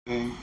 Bem.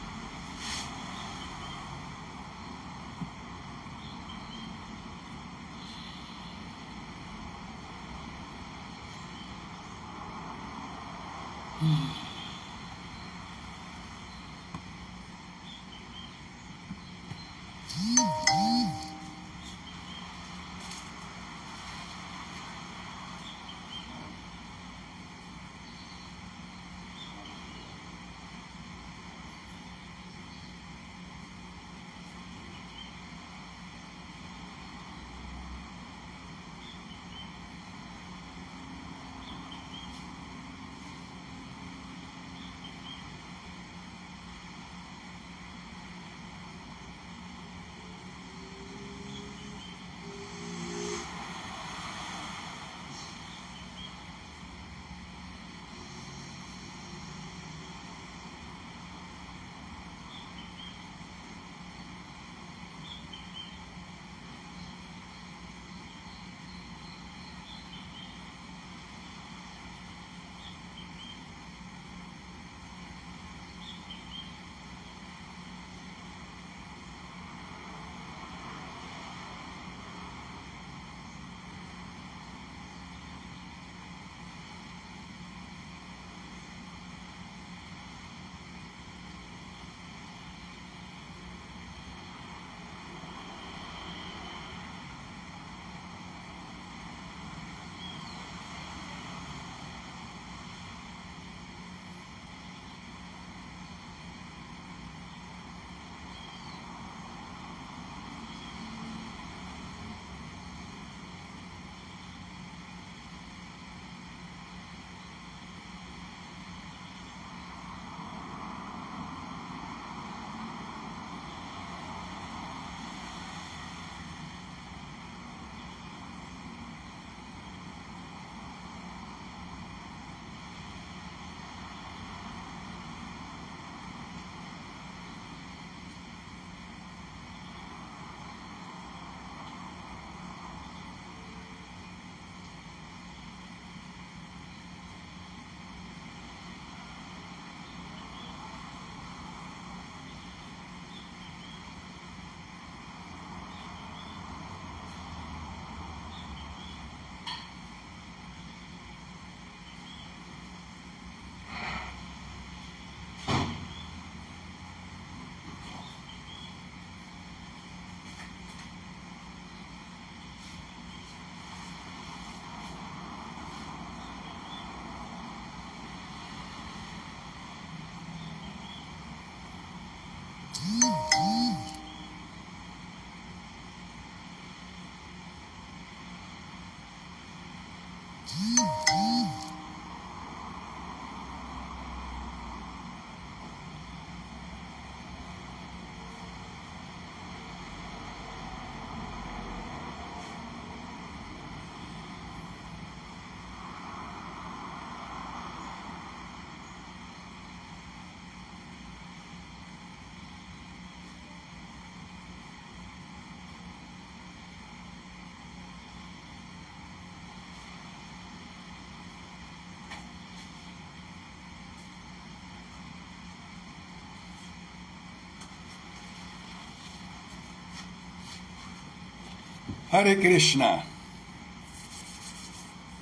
Hare Krishna.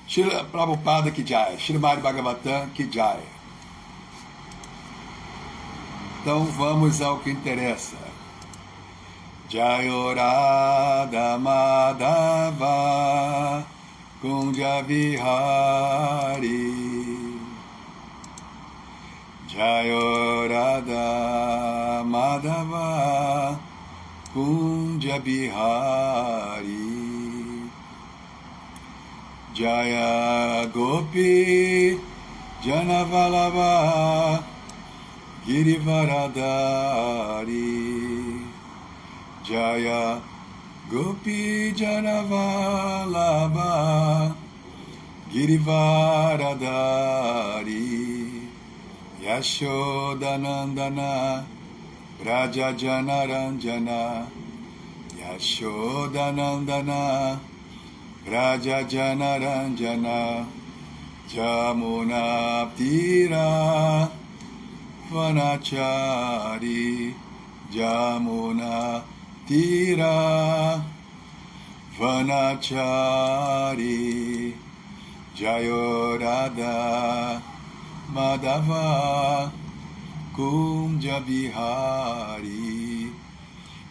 Srila Prabhupada Ki Jai. Srimad Bhagavatam Ki Jai. Então vamos ao que interessa. Jayorada Madhava Kunja Vihari. Jayorada Madhava Kunja Bihari. Jaya Gopi Janavalava Girivaradari. Jaya Gopi Janavalava Girivaradari. Yashodanandana Raja Janaranjana. Yashodanandana Raja Janaranjana. Jamuna Tira Vanachari Jamuna Tira Vanachari Jayorada Madhava Kunja Bihari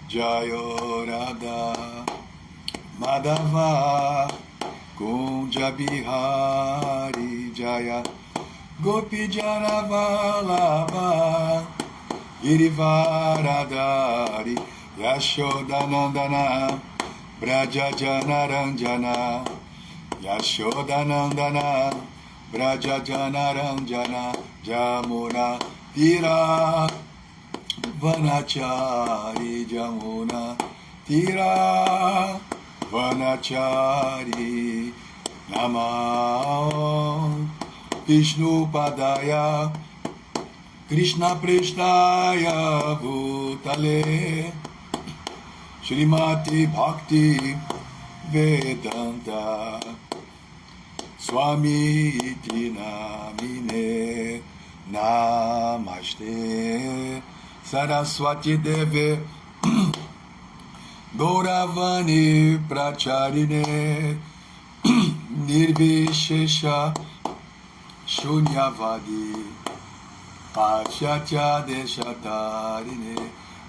Jayorada Madhava Kunja Bihari Jaya Gopi Jana Vallabha Girivaradari Yashodanandana Braja Janaranjana Yashodanandana Braja Janaranjana Jamuna Tira Vanachari Jamuna Tira Vanachari Namah Vishnu Padaya Krishna Prestaya Bhutale Srimati Bhakti Vedanta Swami Iti Namine Namaste Saraswati Deve Gauravani Pracharine Nirvishesha Shunyavadi Pachatya Deshatarine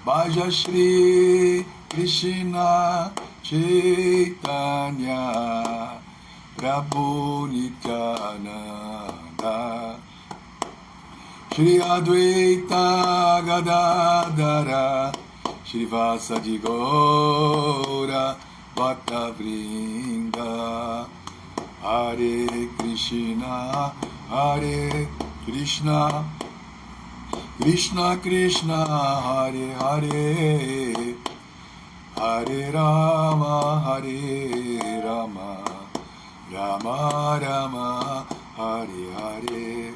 Bhaja Shri Krishna Chaitanya Prabhu Nityananda Shri Advaita Gadadara Shri Vasadi Gaura Bhakta Vrinda Hare Krishna Hare Krishna Krishna Krishna Hare Hare Hare Rama Hare Rama Rama Rama Hare Hare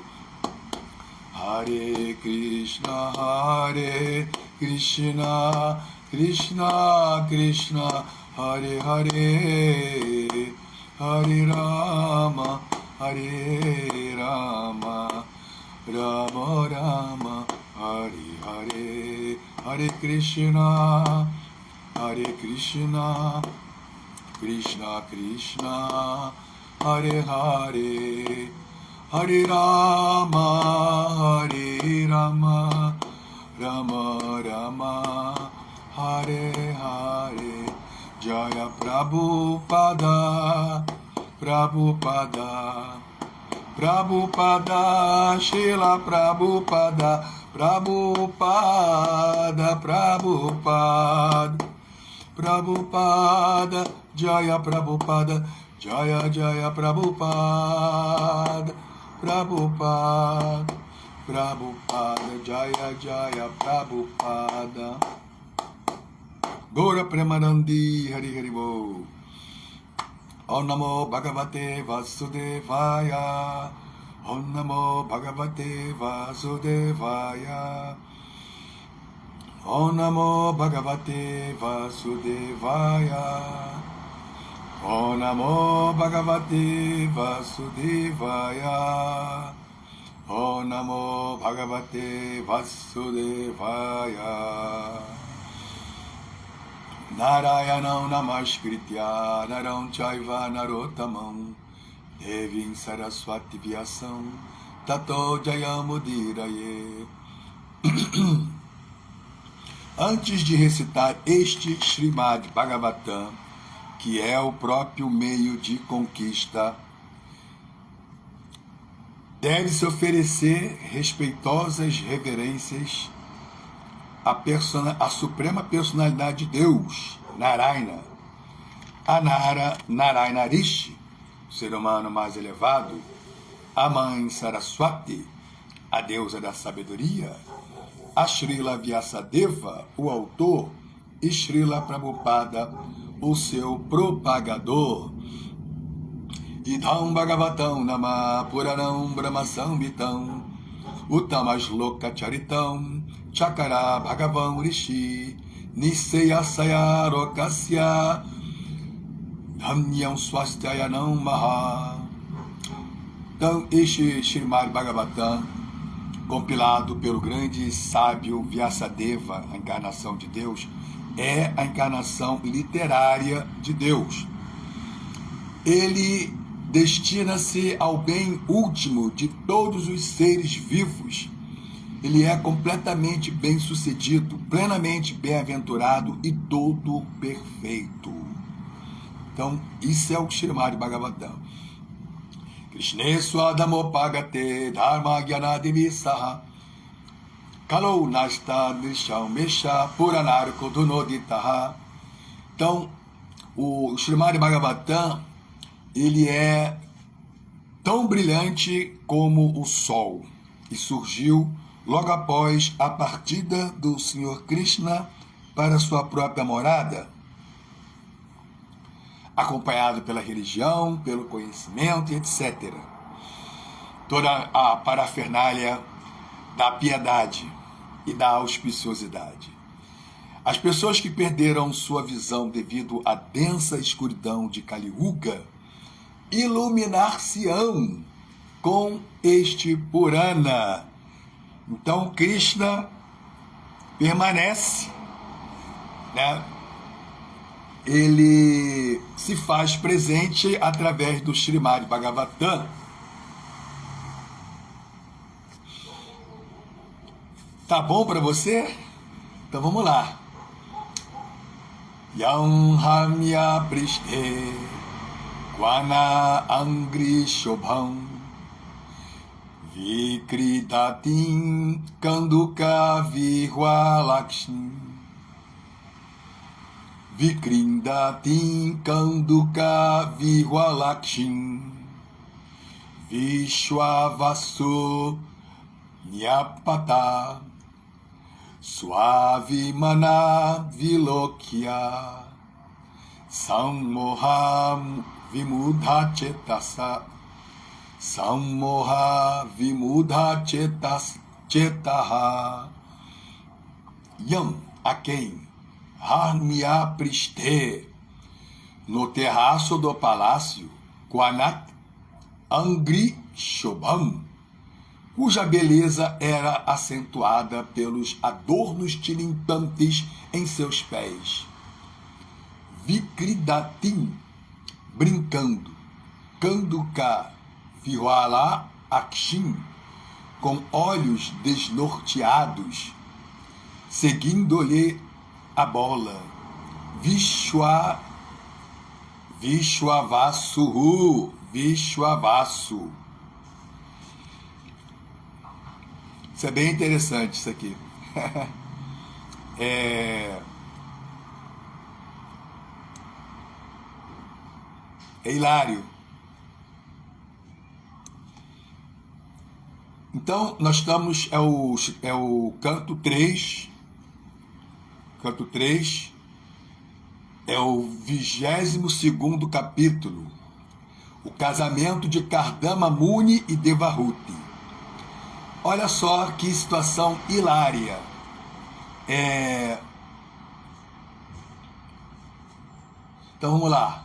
Hare Krishna Hare Krishna Krishna Krishna Hare Hare Hare Rama Hare Rama Rama Rama Hare Hare Hare Krishna Krishna Krishna Hare Hare Hare Rama Rama Rama Hare Hare Jaya Prabhupada Prabhupada Prabhupada Srila Prabhupada Prabhupada Prabhupada Prabhupada Jaya Prabhupada Jaya Jaya Prabhupada Prabhupada Prabhupada Jaya Jaya Prabhupada Gaura Premanandi Hari Hari Bo Om Namo Bhagavate Vasudevaya Om Namo Bhagavate Vasudevaya Om Namo Bhagavate Vasudevaya Om Namo Bhagavate Vasudevaya Om Namo Bhagavate Vasudevaya Narayanam Namaskritya Naram Chaiva Narottamam Devim Saraswati Vyasam Tato Jayamudiraye. Antes de recitar este Srimad Bhagavatam, que é o próprio meio de conquista, deve-se oferecer respeitosas reverências à suprema personalidade de Deus, Narayana, a Narayana Rishi, ser humano mais elevado, a mãe Saraswati, a deusa da sabedoria, a Srila Vyasadeva, o autor, e Srila Prabhupada, o seu propagador. Idham Bhagavatam Nama Puranam Brahma Samhitam Uttamaśloka Charitam Chakara Bhagavan Rishi Niseyasaya Rokasya Dhamyam Swasthayanam Maha. Então, este Srimad Bhagavatam compilado pelo grande sábio Vyasadeva, a encarnação de Deus, é a encarnação literária de Deus. Ele destina-se ao bem último de todos os seres vivos. Ele é completamente bem-sucedido, plenamente bem-aventurado e todo perfeito. Então, isso é o Srimad Bhagavatam. Krishne Swadamopagate Dharma Gyanadimisaha Kalo Nasta Nisham Mesha Puranarko Dunoditaha. Então, o Srimad Bhagavatam, ele é tão brilhante como o sol e surgiu logo após a partida do Senhor Krishna para sua própria morada, acompanhado pela religião, pelo conhecimento, etc. Toda a parafernália da piedade e da auspiciosidade. As pessoas que perderam sua visão devido à densa escuridão de Kali Yuga iluminar-se-ão com este Purana. Então Krishna permanece, né? Ele se faz presente através do Srimad Bhagavatam. Tá bom para você? Então vamos lá. Yam Hamya Prishte Kwana Angri Shobham Vikritatim Kanduka Vihwalakshmi Vikrindatim Kanduka Vihwalakshmi Vishwavasu Nyapata Swavimana Vilokya Sammoha Vimudha Chetasa Sammoha Vimudha Chetaha Yam, a quem? Harmya Priste, no terraço do palácio Kwanat Angri Shobham, cuja beleza era acentuada pelos adornos tilintantes em seus pés. Vikridatim, brincando. Kanduka Vihwala Akshim, com olhos desnorteados, seguindo-lhe a bola. Vishwavasu. Isso é bem interessante, isso aqui. É hilário. Então, nós estamos, é o canto 3, é o 22º capítulo, o casamento de Kardama Muni e Devahuti. Olha só que situação hilária. Então vamos lá.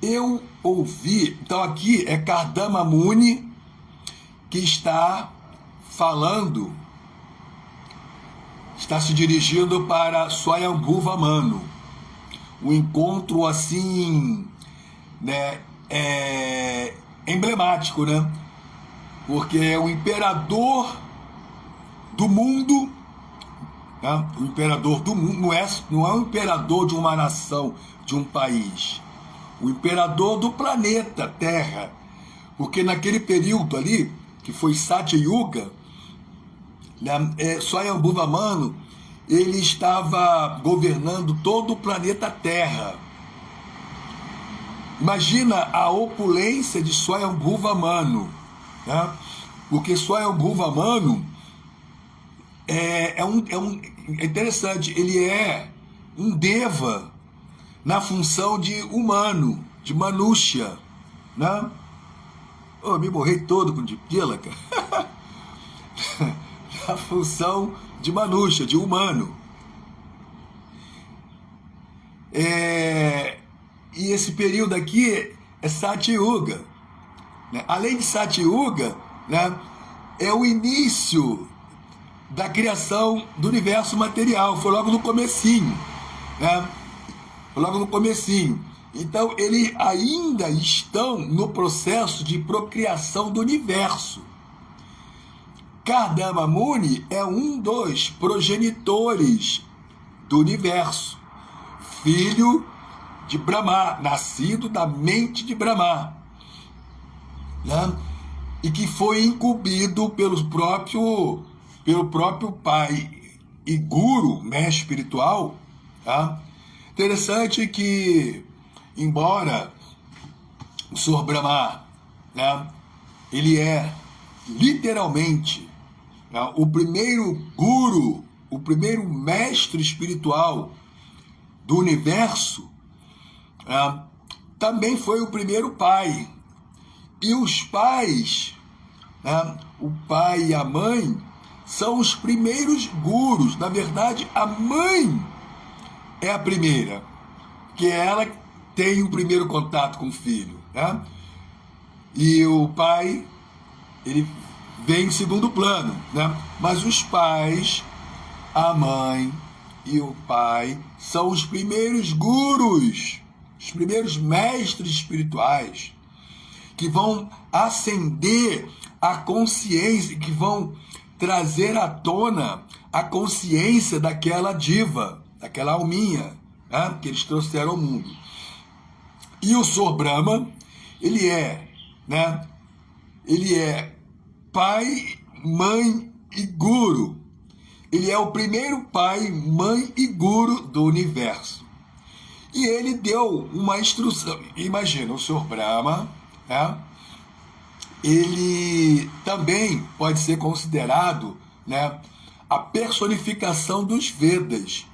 Eu ouvi, então aqui é Kardama Muni que está falando, está se dirigindo para Swayambhuva Manu. Um encontro assim, né, emblemático, né? Porque é o imperador do mundo, né? O imperador do mundo não é o imperador de uma nação, de um país. O imperador do planeta Terra. Porque naquele período ali, que foi Satya Yuga, Swayambhuva Manu, ele estava governando todo o planeta Terra. Imagina a opulência de Swayambhuva Manu, né? Porque Swayambhuva Manu é interessante, ele é um deva na função de humano, de Manushya, né? Eu me morri todo com dipila, cara. Na função de Manushya, de humano. E esse período aqui é Satya Yuga, né? Além de Satya Yuga, né, é o início da criação do universo material, foi logo no comecinho, né? Foi logo no comecinho. Então, eles ainda estão no processo de procriação do universo. Kardama Muni é um dos progenitores do universo, filho de Brahma, nascido da mente de Brahma, né? E que foi incumbido pelo próprio pai e guru, mestre espiritual, tá? Interessante que, embora o Senhor Brahma, né, ele é literalmente, né, o primeiro guru, o primeiro mestre espiritual do universo, né, também foi o primeiro pai. E os pais, né, o pai e a mãe, são os primeiros gurus. Na verdade, a mãe é a primeira, que ela tem o primeiro contato com o filho, né? E o pai, ele vem em segundo plano, né? Mas os pais, a mãe e o pai, são os primeiros gurus, os primeiros mestres espirituais, que vão acender a consciência, que vão trazer à tona a consciência daquela diva, daquela alminha, né, que eles trouxeram ao mundo. E o Senhor Brahma, ele é pai, mãe e guru. Ele é o primeiro pai, mãe e guru do universo. E ele deu uma instrução. Imagina, o Senhor Brahma, né, ele também pode ser considerado, né, a personificação dos Vedas.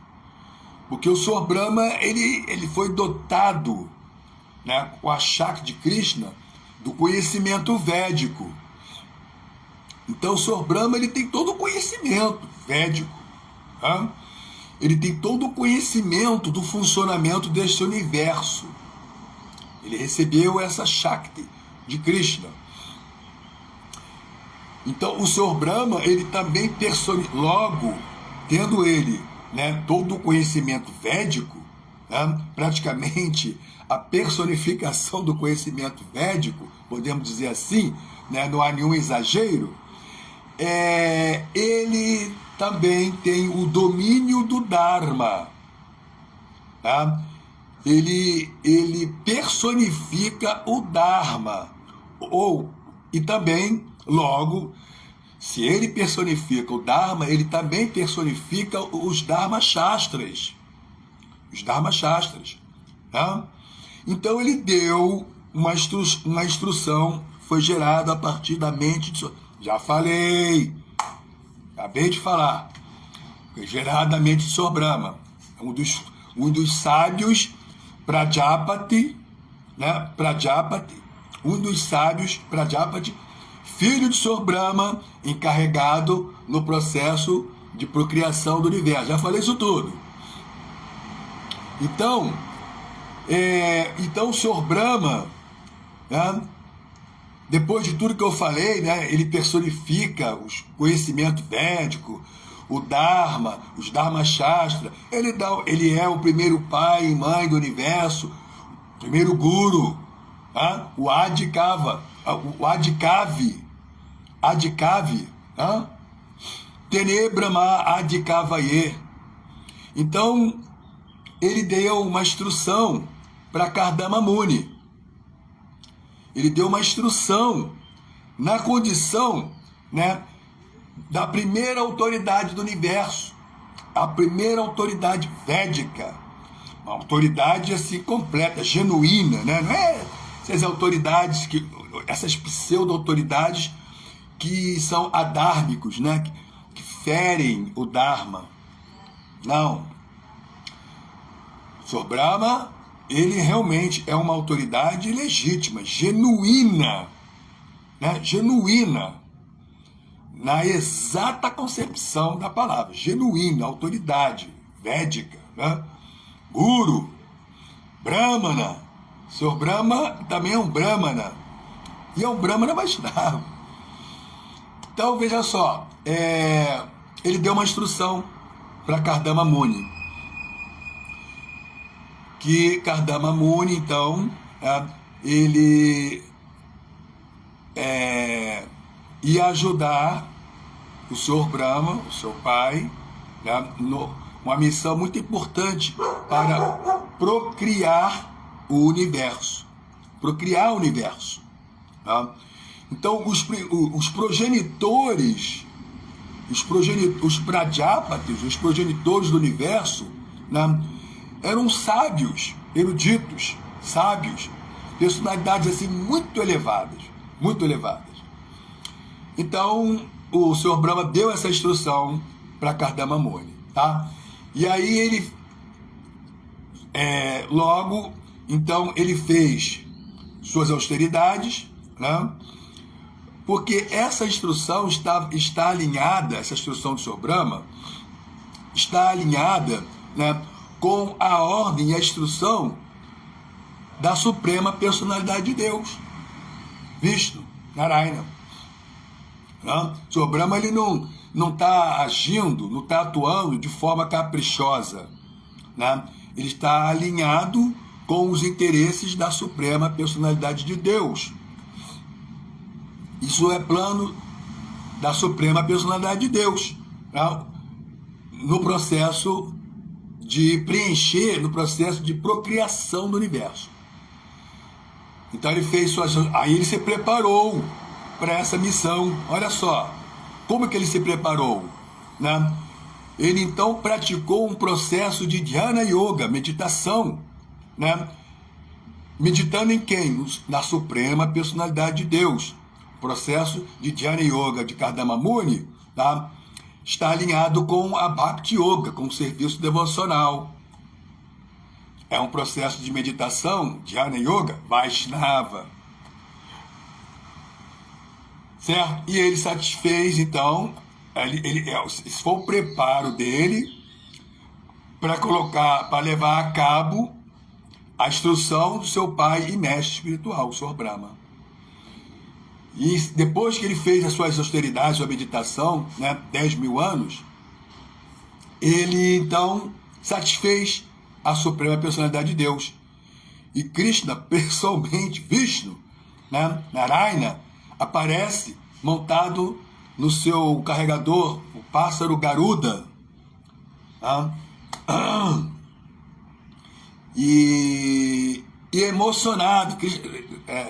Porque o Senhor Brahma, ele foi dotado, né, com a Shakti de Krishna, do conhecimento védico. Então o Senhor Brahma, ele tem todo o conhecimento védico, tá? Ele tem todo o conhecimento do funcionamento deste universo. Ele recebeu essa Shakti de Krishna. Então o Senhor Brahma, ele também logo, tendo ele, né, todo o conhecimento védico, né, praticamente a personificação do conhecimento védico, podemos dizer assim, né, não há nenhum exagero, ele também tem o domínio do Dharma, tá? Ele personifica o Dharma, e também, logo, se ele personifica o Dharma, ele também personifica os Dharma Shastras. Os Dharma Shastras. Tá? Então ele deu uma instrução, foi gerada a partir da mente de... Já falei, acabei de falar. Foi gerada da mente de Senhor Brahma. Um dos sábios Prajapati, né? Um dos sábios Prajapati, filho de Senhor Brahma, encarregado no processo de procriação do universo. Já falei isso tudo. Então o Senhor Brahma, né, depois de tudo que eu falei, né, ele personifica o conhecimento védico, o Dharma, os Dharma Shastra. Ele é o primeiro pai e mãe do universo, o primeiro guru, tá? O Adikavi, Tene Brahma Adikavaye. Então, ele deu uma instrução para Kardama Muni. Ele deu uma instrução na condição, né, da primeira autoridade do universo, a primeira autoridade védica, uma autoridade assim completa, genuína, né? Não é essas autoridades, essas pseudo-autoridades que são adármicos, né? Que ferem o Dharma. Não. O Senhor Brahma, ele realmente é uma autoridade legítima, genuína, né? Genuína, na exata concepção da palavra, genuína, autoridade védica, né? Guru, Brahmana. O Senhor Brahma também é um Brahmana, e é um Brahmana Vaishnava. Então, veja só, ele deu uma instrução para Kardama Muni. Que Kardama Muni, então, ele ia ajudar o Senhor Brahma, o seu pai, né, uma missão muito importante para procriar o universo. Procriar o universo. Tá? Então, os progenitores, os Prajapatis, os progenitores do universo, né, eram sábios, eruditos, sábios, personalidades assim muito elevadas, muito elevadas. Então, o Senhor Brahma deu essa instrução para Kardama Muni, tá? E aí ele, logo, então ele fez suas austeridades, né? Porque essa instrução está alinhada, essa instrução do Senhor Brahma, está alinhada, né, com a ordem e a instrução da Suprema Personalidade de Deus, Vishnu, Narayana. Né? O Senhor Brahma ele não está agindo, não está atuando de forma caprichosa. Né? Ele está alinhado com os interesses da Suprema Personalidade de Deus. Isso é plano da Suprema Personalidade de Deus, né? No processo de preencher, no processo de procriação do universo. Então ele fez aí ele se preparou para essa missão. Olha só, como que ele se preparou, né? Ele então praticou um processo de Dhyana Yoga, meditação, né? Meditando em quem? Na Suprema Personalidade de Deus. O processo de Dhyana Yoga de Kardama Muni, tá? Está alinhado com a Bhakti Yoga, com o serviço devocional. É um processo de meditação, Dhyana Yoga, Vaishnava. Certo? E ele satisfez, então, esse foi o preparo dele para levar a cabo a instrução do seu pai e mestre espiritual, o Senhor Brahma. E depois que ele fez as suas austeridades, sua meditação, né, 10 mil anos, ele então satisfez a Suprema Personalidade de Deus. E Krishna, pessoalmente, Vishnu, né, Narayana, aparece montado no seu carregador, o pássaro Garuda. Tá? E emocionado,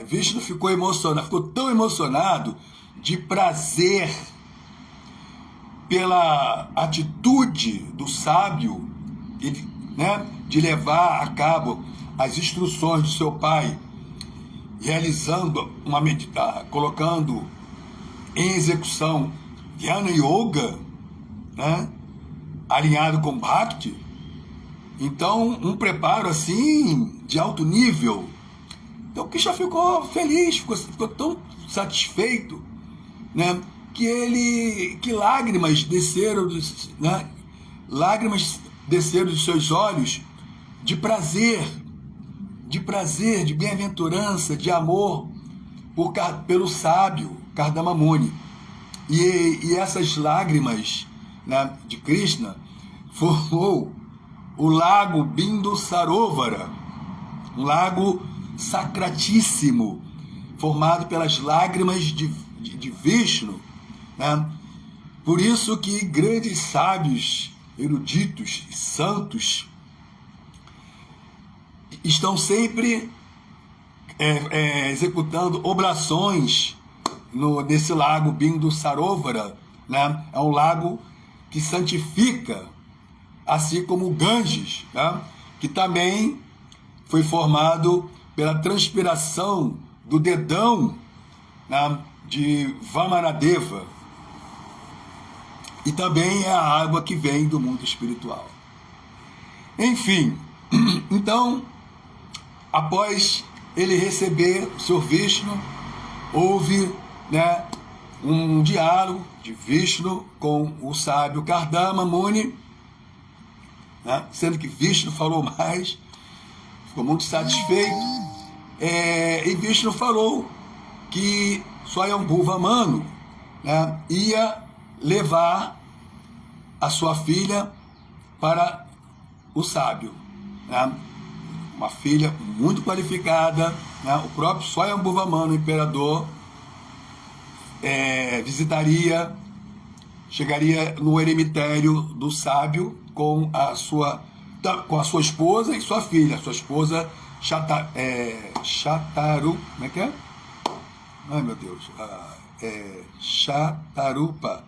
Vishnu ficou emocionado, ficou tão emocionado de prazer pela atitude do sábio, né, de levar a cabo as instruções do seu pai, realizando colocando em execução Dhyana Yoga, né, alinhado com Bhakti. Então, um preparo assim, de alto nível. Então, Krishna ficou feliz, ficou tão satisfeito, né, que lágrimas desceram, né, lágrimas desceram dos seus olhos de prazer, de bem-aventurança, de amor pelo sábio Kardama Muni. E essas lágrimas, né, de Krishna formou o lago Bindu Sarovara, um lago sacratíssimo, formado pelas lágrimas de Vishnu, né? Por isso que grandes sábios, eruditos e santos estão sempre executando oblações nesse lago Bindu Sarovara, né? É um lago que santifica, assim como o Ganges, né? Que também foi formado pela transpiração do dedão, né, de Vamanadeva, e também é a água que vem do mundo espiritual. Enfim, então, após ele receber o Senhor Vishnu, houve, né, um diálogo de Vishnu com o sábio Kardama Muni, né, sendo que Vishnu falou mais, ficou muito satisfeito, e Vishnu falou que Swayambhuva Manu, né, ia levar a sua filha para o sábio, né? Uma filha muito qualificada, né? O próprio Swayambhuva, o imperador, visitaria, chegaria no eremitério do sábio com a sua esposa e sua filha. Sua esposa Shataru, como é que é? Ai, meu Deus. Shatarupa.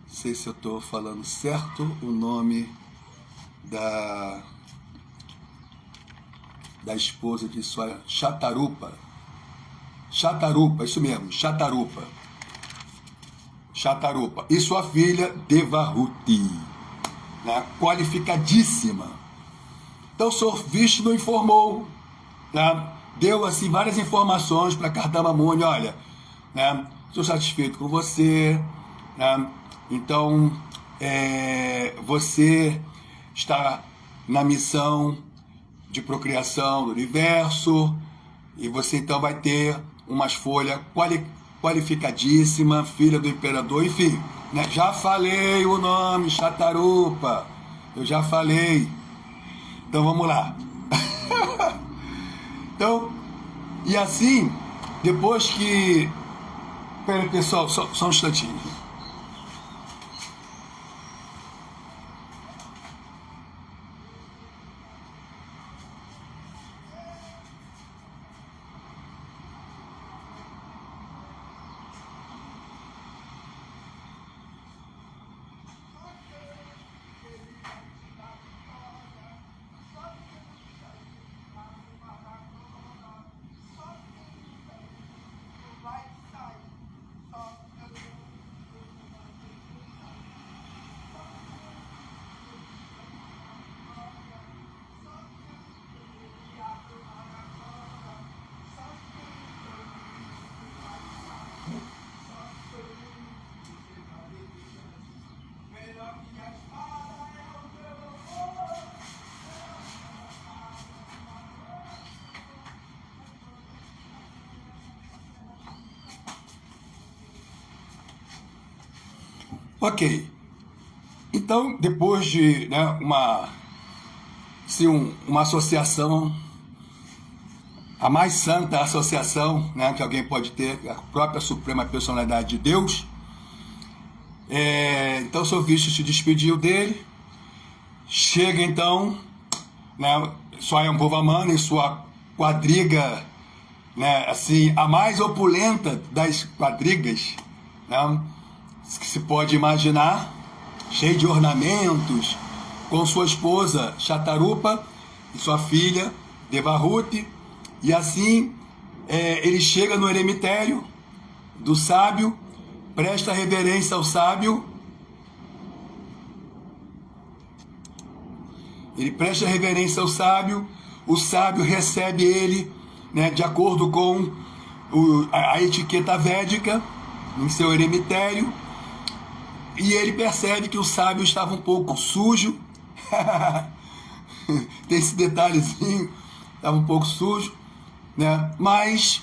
Não sei se eu estou falando certo o nome da esposa de sua Shatarupa. Shatarupa, isso mesmo, Shatarupa. Shatarupa. E sua filha Devahuti, né, qualificadíssima. Então o Senhor Vishnu informou, né, deu assim várias informações para Kardama Muni. Olha, né, estou satisfeito com você, né, então você está na missão de procriação do universo e você então vai ter umas folhas qualificadíssima, filha do imperador, enfim, né? Já falei o nome, Shatarupa, eu já falei. Então vamos lá. Então, e assim, depois que... Pera aí, pessoal, só um instantinho. Ok, então depois de, né, uma associação, a mais santa associação, né, que alguém pode ter, a própria Suprema Personalidade de Deus, então o Senhor Vishnu se despediu dele, chega então, né, Swayambhuva em sua quadriga, né, assim, a mais opulenta das quadrigas, né, que se pode imaginar, cheio de ornamentos, com sua esposa Shatarupa e sua filha Devahuti, e assim ele chega no eremitério do sábio, presta reverência ao sábio, o sábio recebe ele, né, de acordo com a etiqueta védica, em seu eremitério, e ele percebe que o sábio estava um pouco sujo. Tem esse detalhezinho, estava um pouco sujo, né? Mas,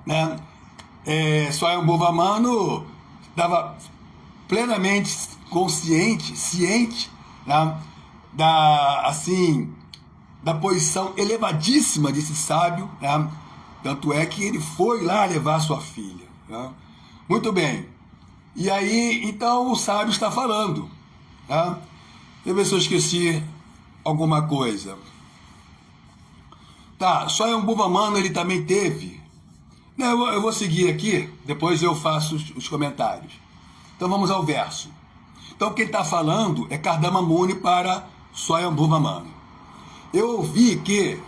né, Swayambhuva estava plenamente ciente, né, da posição elevadíssima desse sábio, né? Tanto é que ele foi lá levar sua filha, né? Muito bem. E aí, então, o sábio está falando, tá? Deixa eu ver se eu esqueci alguma coisa. Tá, Swayambhuva ele também teve... Eu vou seguir aqui, depois eu faço os comentários. Então vamos ao verso. Então quem está falando é Kardama Muni para Swayambhuva. Eu ouvi que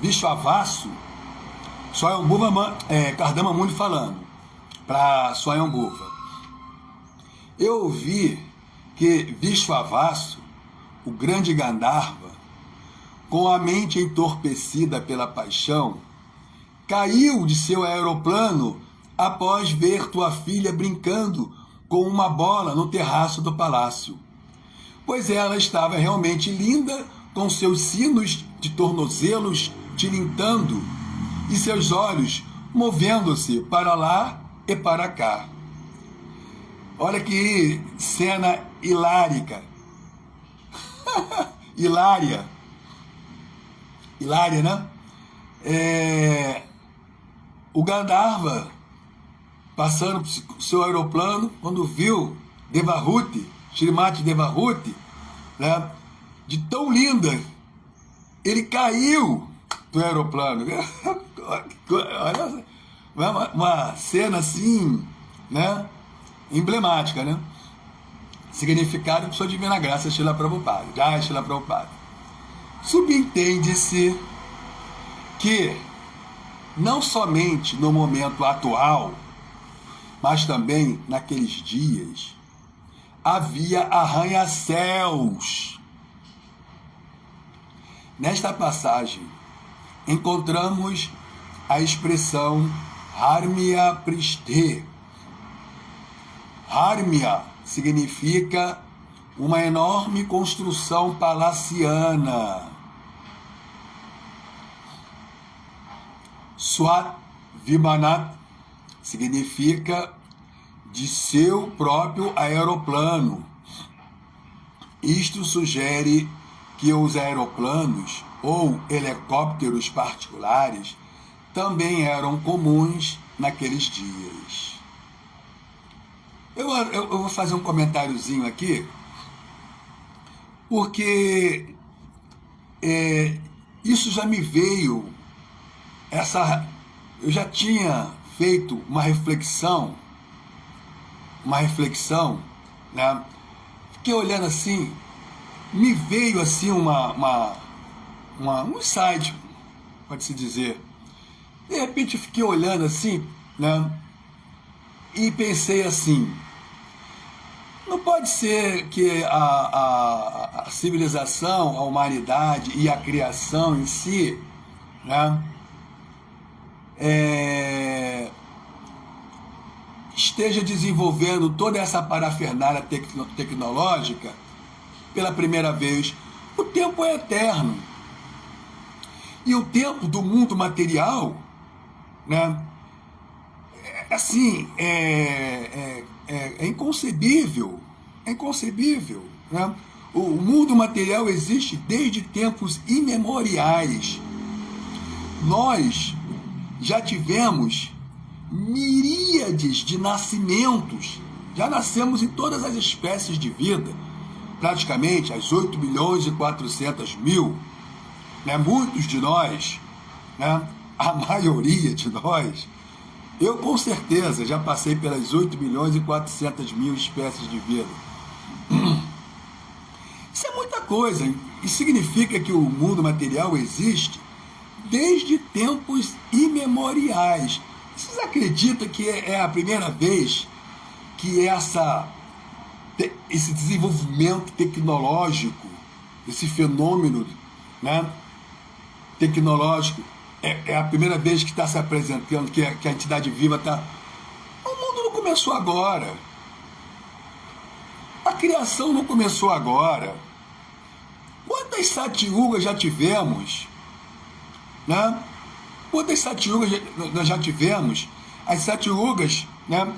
Vishwavasu, Kardama Muni falando para Swayambhuva. Eu ouvi que Vishwavasu, o grande Gandharva, com a mente entorpecida pela paixão, caiu de seu aeroplano após ver tua filha brincando com uma bola no terraço do palácio, pois ela estava realmente linda, com seus sinos de tornozelos tilintando e seus olhos movendo-se para lá e para cá. Olha que cena hilárica. Hilária, né? O Gandharva passando por seu aeroplano, quando viu Devahuti, Shrimati Devahuti, né, de tão linda, ele caiu do aeroplano. Olha, uma cena assim, né, emblemática, né? Significado de sua divina graça, Srila Prabhupada. Jai Srila Prabhupada. Subentende-se que não somente no momento atual, mas também naqueles dias, havia arranha-céus. Nesta passagem, encontramos a expressão Harmya Pristhe. Harmya significa uma enorme construção palaciana. Swat Vimanat significa de seu próprio aeroplano. Isto sugere que os aeroplanos ou helicópteros particulares também eram comuns naqueles dias. Eu vou fazer um comentáriozinho aqui, porque isso já me veio, eu já tinha feito uma reflexão, né? Fiquei olhando assim, me veio assim um insight, pode-se dizer. De repente eu fiquei olhando assim, né? E pensei assim, não pode ser que a civilização, a humanidade e a criação em si, né, esteja desenvolvendo toda essa parafernália tecnológica pela primeira vez. O tempo é eterno. E o tempo do mundo material, né, assim, é inconcebível, né? O mundo material existe desde tempos imemoriais. Nós já tivemos miríades de nascimentos, já nascemos em todas as espécies de vida, praticamente as 8.400.000, né? Muitos de nós, né? A maioria de nós, eu com certeza já passei pelas 8.400.000 espécies de vida. Isso é muita coisa. Isso significa que o mundo material existe desde tempos imemoriais. Vocês acreditam que é a primeira vez que esse desenvolvimento tecnológico, esse fenômeno, né, tecnológico, é a primeira vez que está se apresentando, que a entidade viva está... O mundo não começou agora. A criação não começou agora. Quantas satyugas já tivemos? Né? Quantas satyugas nós já tivemos? As satyugas, né,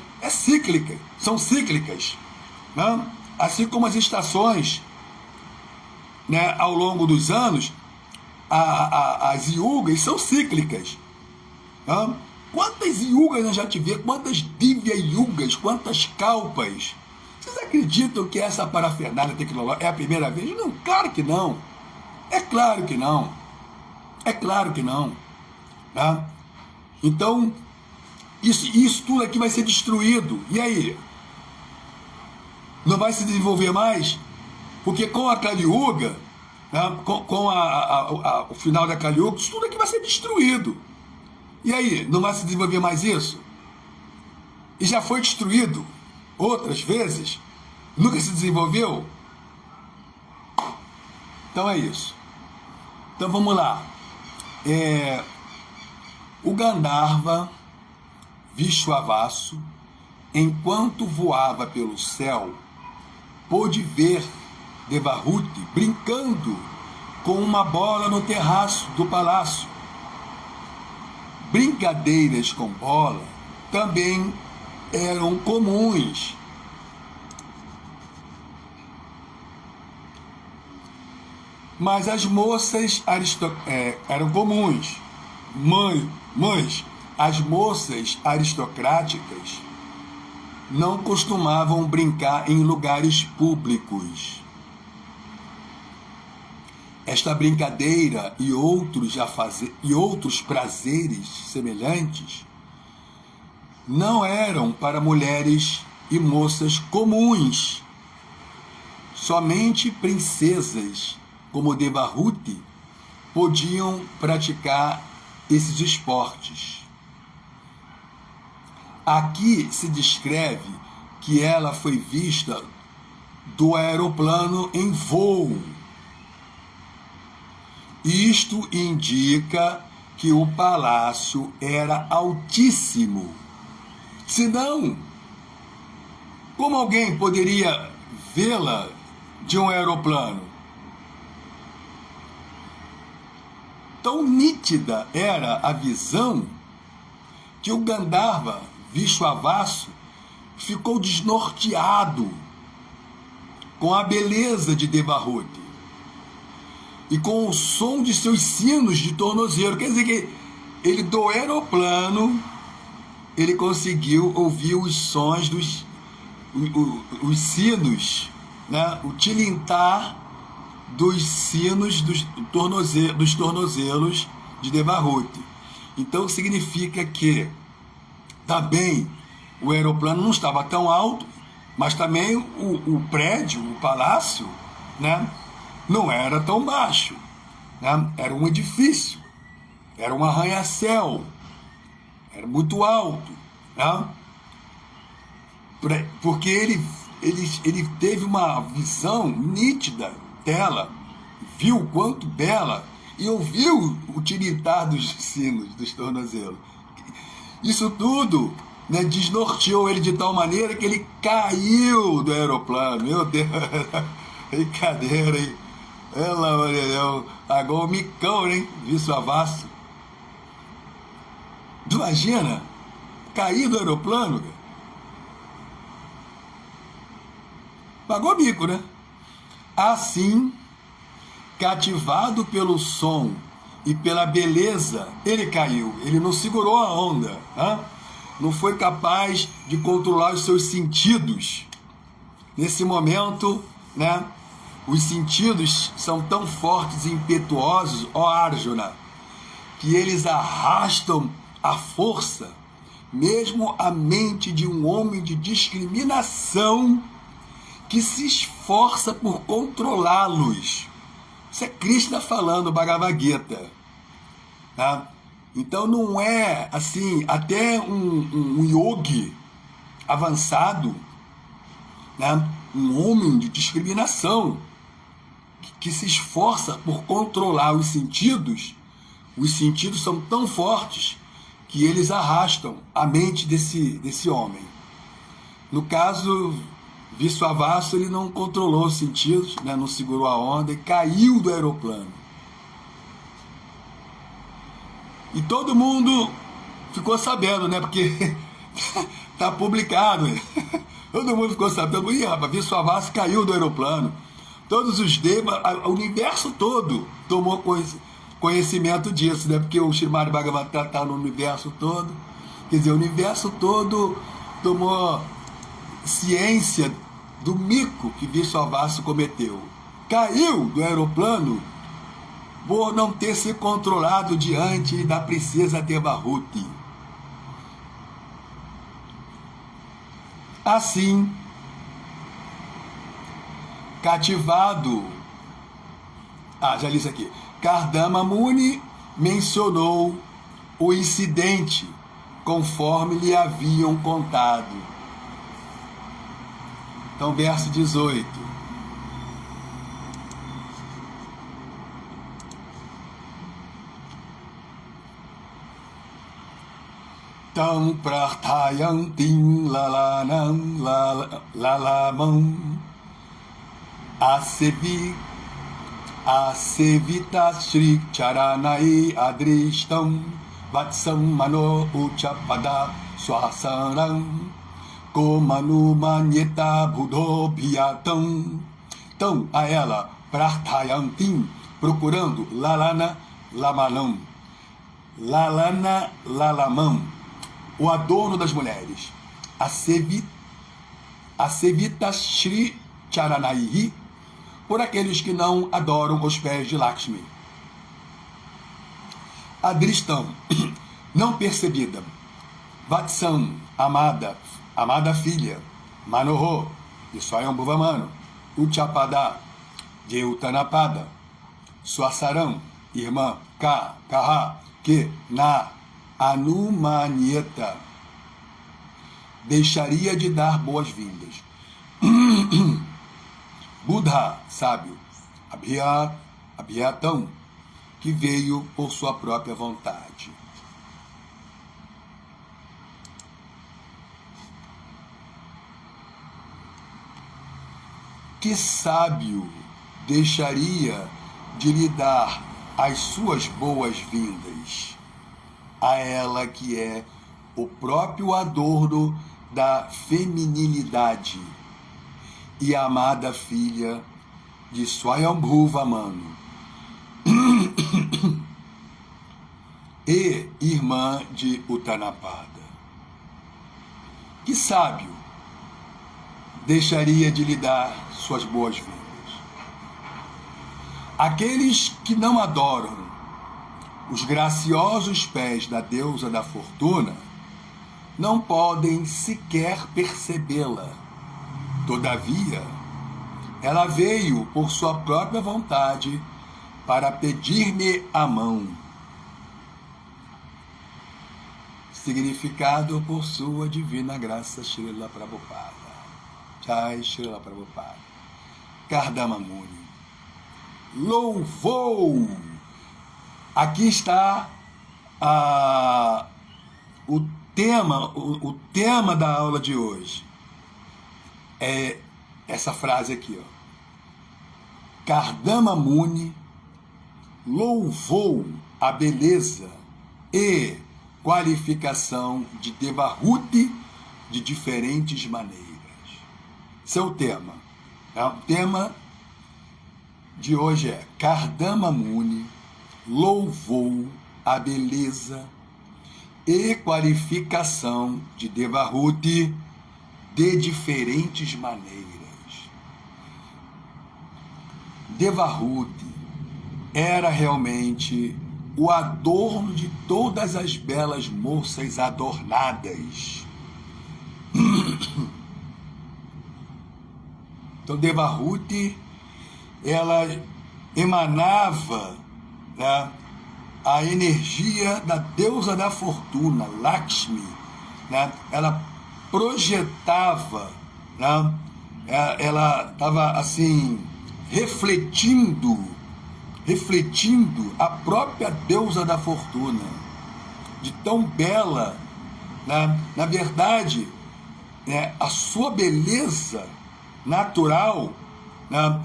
são cíclicas. Né? Assim como as estações, né, ao longo dos anos, as yugas são cíclicas. Né? Quantas yugas nós já tivemos? Quantas divya yugas? Quantas kalpas? Vocês acreditam que essa parafernália tecnológica é a primeira vez? Não, claro que não. É claro que não. É claro que não. Tá? Então, isso tudo aqui vai ser destruído. E aí? Não vai se desenvolver mais? Porque com a Kali Yuga, né, com o final da Kali Yuga, isso tudo aqui vai ser destruído. E aí? Não vai se desenvolver mais isso? E já foi destruído outras vezes? Nunca se desenvolveu? Então é isso. Então vamos lá. O Gandharva Vishwavasu, enquanto voava pelo céu, pôde ver Devahuti brincando com uma bola no terraço do palácio. brincadeiras com bola também eram comuns. Mas as moças eram comuns. Mas as moças aristocráticas não costumavam brincar em lugares públicos. Esta brincadeira e outros prazeres semelhantes não eram para mulheres e moças comuns. Somente princesas como Devahuti podiam praticar esses esportes. Aqui se descreve que ela foi vista do aeroplano em voo. Isto indica que o palácio era altíssimo. Senão, como alguém poderia vê-la de um aeroplano? Tão nítida era a visão que o Gandharva, Vishwavasu, ficou desnorteado com a beleza de Devahuti e com o som de seus sinos de tornozelo. Quer dizer que ele, do aeroplano, ele conseguiu ouvir os sons os sinos, né? O tilintar dos sinos dos tornozelos de Devahuti. Então significa que também o aeroplano não estava tão alto, mas também o prédio, o palácio, né, não era tão baixo, né? Era um edifício, era um arranha-céu, era muito alto, né? Porque ele teve uma visão nítida dela, viu o quanto bela e ouviu o tilintar dos sinos, dos tornozelos. Isso tudo, né, desnorteou ele de tal maneira que ele caiu do aeroplano. Meu Deus, brincadeira, hein? Pelo amor de Deus, agora o micão, hein? Vishwavasu. Tu imagina? Cair do aeroplano, cara? Pagou mico, né? Assim, cativado pelo som e pela beleza, ele caiu. Ele não segurou a onda, né? Não foi capaz de controlar os seus sentidos. Nesse momento, né, os sentidos são tão fortes e impetuosos, ó Arjuna, que eles arrastam à força mesmo a mente de um homem de discriminação que se esforça por controlá-los. Isso é Krishna falando, Bhagavad Gita. Tá? Então não é assim, até um yogi avançado, né? Um homem de discriminação que se esforça por controlar os sentidos são tão fortes que eles arrastam a mente desse homem. No caso, Vishwavasu, ele não controlou os sentidos, né? Não segurou a onda e caiu do aeroplano. E todo mundo ficou sabendo, né? Porque tá publicado. Todo mundo ficou sabendo. Ih, rapaz, Vishwavasu caiu do aeroplano. Todos os devas, o universo todo tomou conhecimento disso, né? Porque o Srimad Bhagavatam está no universo todo. Quer dizer, o universo todo tomou ciência do mico que Vishwavasu cometeu. Caiu do aeroplano por não ter se controlado diante da princesa Devahuti. Assim, cativado, já li isso aqui, Kardama Muni mencionou o incidente conforme lhe haviam contado. Então, verso 18. Tam prarthayantim lalanam lalamam asevita shri charanai adrishtam Vatsam Mano Uchapada Swasaram Komanu Manyeta Budho Bhyatam. Então, a ela, Prarthayantim, procurando Lalana Lamanam, Lalana Lalamam, o adorno das mulheres, a Sevita Shri Charanaihi, por aqueles que não adoram os pés de Lakshmi. Adristam, não percebida. Vatsam, amada filha. Manoho, de Swayambhuva Mano. Uchapada, de Uttanapada. Swasaram, irmã. Kaha, que na Anumanyeta deixaria de dar boas-vindas. Buddha, sábio. Abhyatam, que veio por sua própria vontade. Que sábio deixaria de lhe dar as suas boas-vindas a ela que é o próprio adorno da feminilidade e a amada filha de Swayambhuva Manu e irmã de Uttanapada. Que sábio deixaria de lhe dar suas boas-vindas? Aqueles que não adoram os graciosos pés da deusa da fortuna não podem sequer percebê-la. Todavia, ela veio por sua própria vontade para pedir-me a mão. Significado por sua divina graça, Srila Prabhupada. Jai Srila Prabhupada. Kardama Muni louvou. Aqui está o tema da aula de hoje. É essa frase aqui, ó. Kardama Muni louvou a beleza e qualificação de Devahuti de diferentes maneiras. Seu tema. O tema de hoje é Kardama Muni louvou a beleza e qualificação de Devahuti de diferentes maneiras. Devahuti era realmente o adorno de todas as belas moças adornadas. Então, Devahuti, ela emanava, né, a energia da deusa da fortuna, Lakshmi, né? Ela projetava, né? Ela estava assim, refletindo a própria deusa da fortuna, de tão bela, né? Na verdade, a sua beleza natural, né,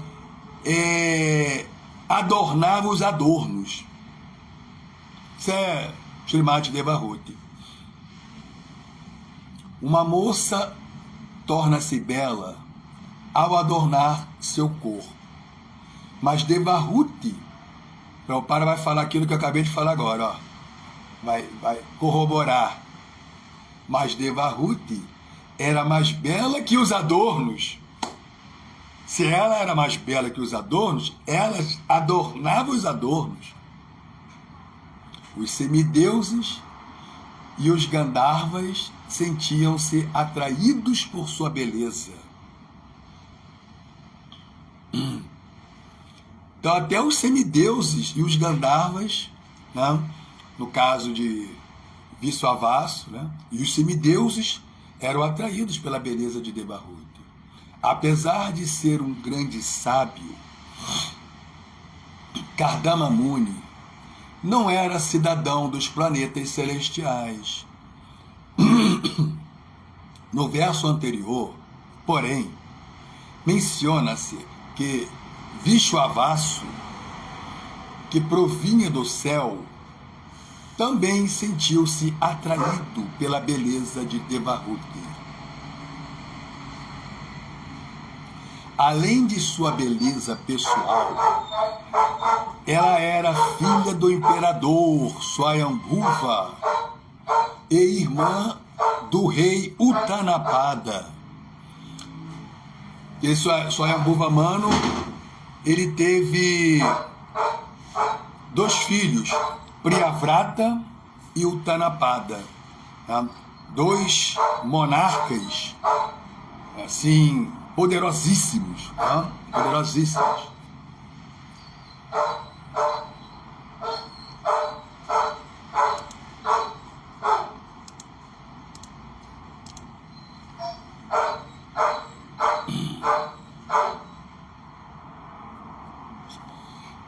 adornava os adornos. Isso é Srimati Devahuti. Uma moça torna-se bela ao adornar seu corpo. Mas Devahuti, Prabhupada vai falar aquilo que eu acabei de falar agora, ó. Vai corroborar. Mas Devahuti era mais bela que os adornos. Se ela era mais bela que os adornos, ela adornava os adornos. Os semideuses e os Gandharvas sentiam-se atraídos por sua beleza. Então, até os semideuses e os Gandharvas, né, no caso de Vishwavasu, né, e os semideuses eram atraídos pela beleza de Devahuti. Apesar de ser um grande sábio, Kardama Muni não era cidadão dos planetas celestiais. No verso anterior, porém, menciona-se que Vishwavasu, que provinha do céu, também sentiu-se atraído pela beleza de Devahuti. Além de sua beleza pessoal, ela era filha do imperador Swayambhuva e irmã do rei Uttanapada. Esse Swayambhuva Manu, ele teve 2 filhos, Priyavrata e Uttanapada, tá? 2 monarcas, assim, poderosíssimos, tá? Poderosíssimos.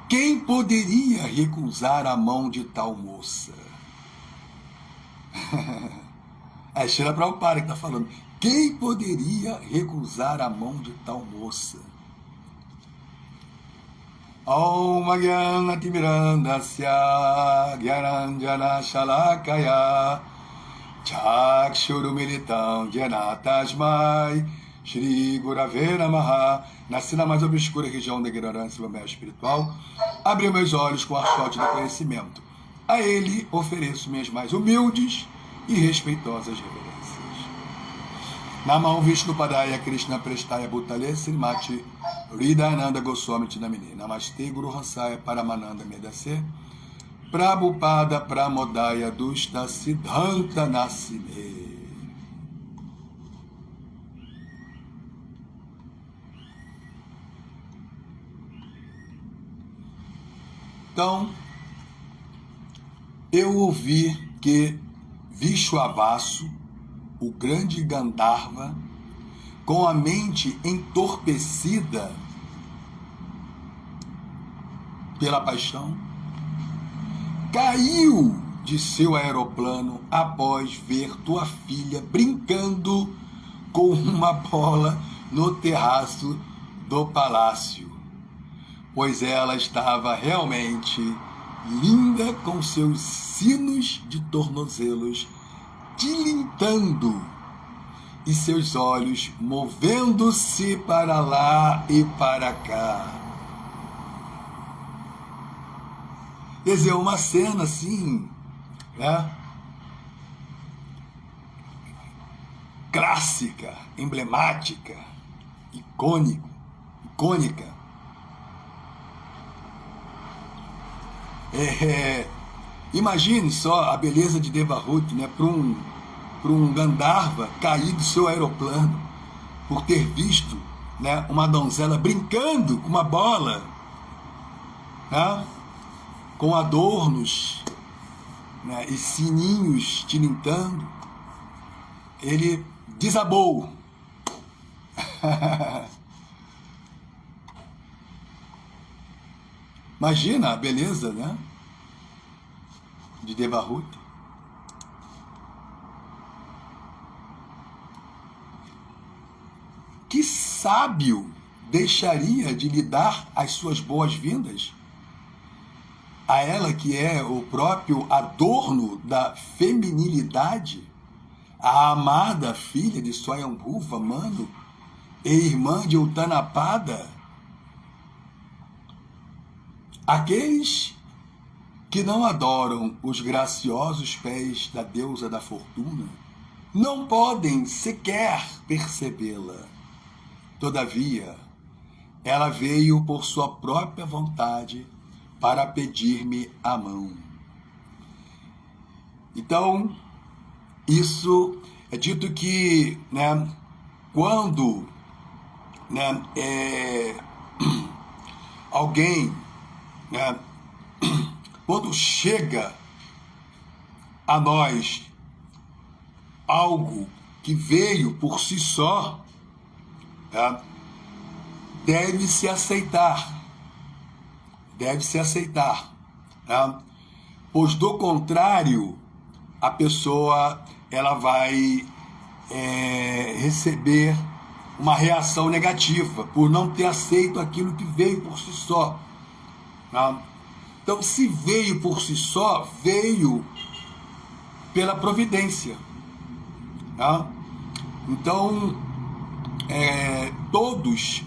Quem poderia recusar a mão de tal moça? É Srila Prabhupada que está falando. Quem poderia recusar a mão de tal moça? Om Gyanatimirandasya Gyananjana Shalakaya Chakshurumilitam Gyanatasmai Shri Gurave Namaha. Nasci na mais obscura região da ignorância do meio espiritual, abri meus olhos com o archote do conhecimento. A ele ofereço minhas mais humildes e respeitosas reverências. Namah Vishnu Padaya Krishna Prestaya Bhutale Srimati Hridayananda Goswami Tinamini. Namastê Guru Hansaya Paramananda Medase Prabhupada Pramodaya Dushta Siddhanta Nasime. Então, eu ouvi que Vishwavasu, o grande Gandharva, com a mente entorpecida pela paixão, caiu de seu aeroplano após ver tua filha brincando com uma bola no terraço do palácio, pois ela estava realmente linda, com seus sinos de tornozelos tilintando e seus olhos movendo-se para lá e para cá. Quer dizer, uma cena assim, né? Clássica, emblemática, icônica. Imagine só a beleza de Devahuti, né? Para um Gandharva cair do seu aeroplano por ter visto, né, uma donzela brincando com uma bola, né, com adornos, né, e sininhos tilintando. Ele desabou. Imagina a beleza, né, de Devahuti. Que sábio deixaria de lhe dar as suas boas-vindas a ela, que é o próprio adorno da feminilidade, a amada filha de Swayambhuva Manu e irmã de Uttanapada? Aqueles que não adoram os graciosos pés da deusa da fortuna não podem sequer percebê-la. Todavia, ela veio por sua própria vontade para pedir-me a mão. Então, isso é dito que, né, quando, né, alguém, né, quando chega a nós algo que veio por si só, tá, deve-se aceitar, tá? Pois do contrário, a pessoa ela vai receber uma reação negativa por não ter aceito aquilo que veio por si só, tá? Então, se veio por si só, veio pela providência. Tá? Então, todos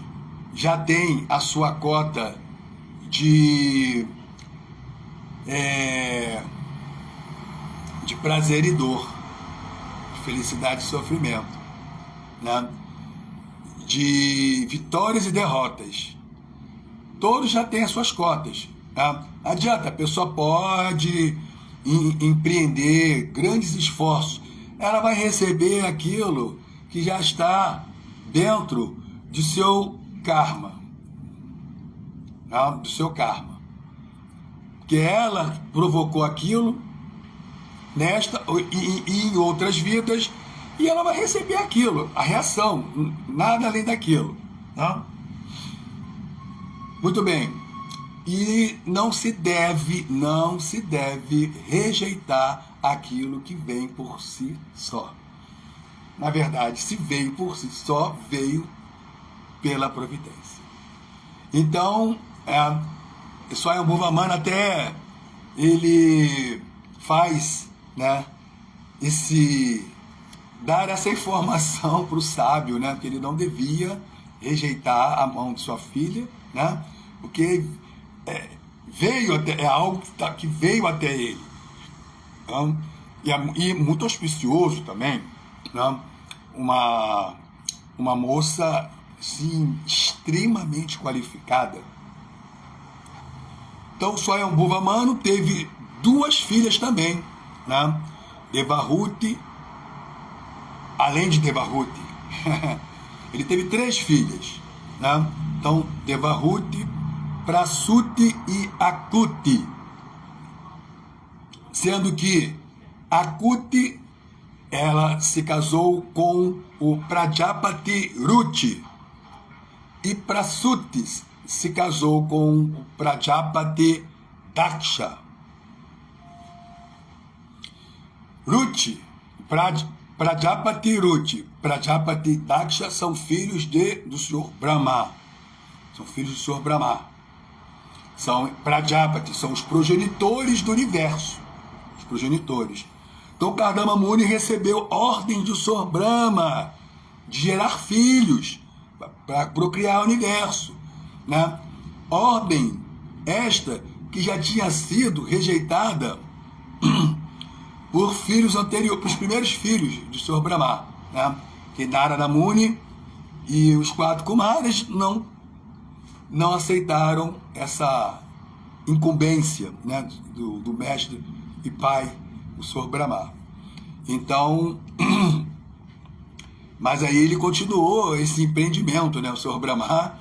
já têm a sua cota de prazer e dor, de felicidade e sofrimento, né? De vitórias e derrotas. Todos já têm as suas cotas. Tá? Adianta, a pessoa pode empreender grandes esforços, ela vai receber aquilo que já está dentro de seu karma, tá? Do seu karma, que ela provocou aquilo nesta e em outras vidas, e ela vai receber aquilo, a reação, nada além daquilo, tá? Muito bem. E não se deve rejeitar aquilo que vem por si só. Na verdade, se veio por si só, veio pela providência. Então, Swayambhuvamana até ele faz, né, dar essa informação para o sábio, né, que ele não devia rejeitar a mão de sua filha, né, porque veio até, é algo que veio até ele. Então, e muito auspicioso também, né? Uma moça, sim, extremamente qualificada. Então, Swayambhuvamana teve 2 filhas também, né? Devahuti, além de Devahuti, ele teve 3 filhas, né? Então, Devahuti, Prasuti e Akuti, sendo que Akuti, ela se casou com o Prajapati Ruchi e Prasuti se casou com o Prajapati Daksha. Ruchi, Prajapati Ruchi, Prajapati Daksha são filhos do Senhor Brahma. São filhos do Senhor Brahma. São Prajapati, são os progenitores do universo. Os progenitores. Então Kardama Muni recebeu ordem do Senhor Brahma de gerar filhos para procriar o universo, né? Ordem esta que já tinha sido rejeitada por filhos anteriores, por os primeiros filhos do Senhor Brahma, né? Que Narada Muni e os 4 Kumaras não aceitaram essa incumbência, né, do mestre e pai, o Senhor Brahma. Então, mas aí ele continuou esse empreendimento, né, o Senhor Brahma,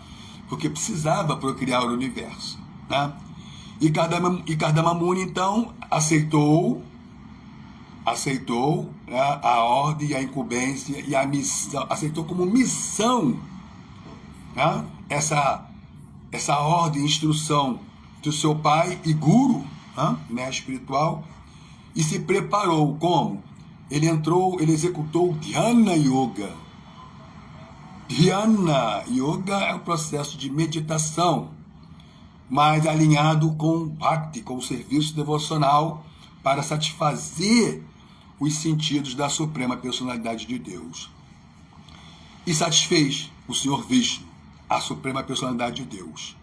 porque precisava procriar o universo, né? E Kardama Muni, então, aceitou, né, a ordem, a incumbência e a missão, aceitou como missão, né, essa ordem, instrução do seu pai e guru, mestre espiritual, e se preparou como? Ele executou o Dhyana Yoga. Dhyana Yoga é um processo de meditação, mas alinhado com Bhakti, com o serviço devocional, para satisfazer os sentidos da Suprema Personalidade de Deus. E satisfez o Senhor Vishnu, a Suprema Personalidade de Deus.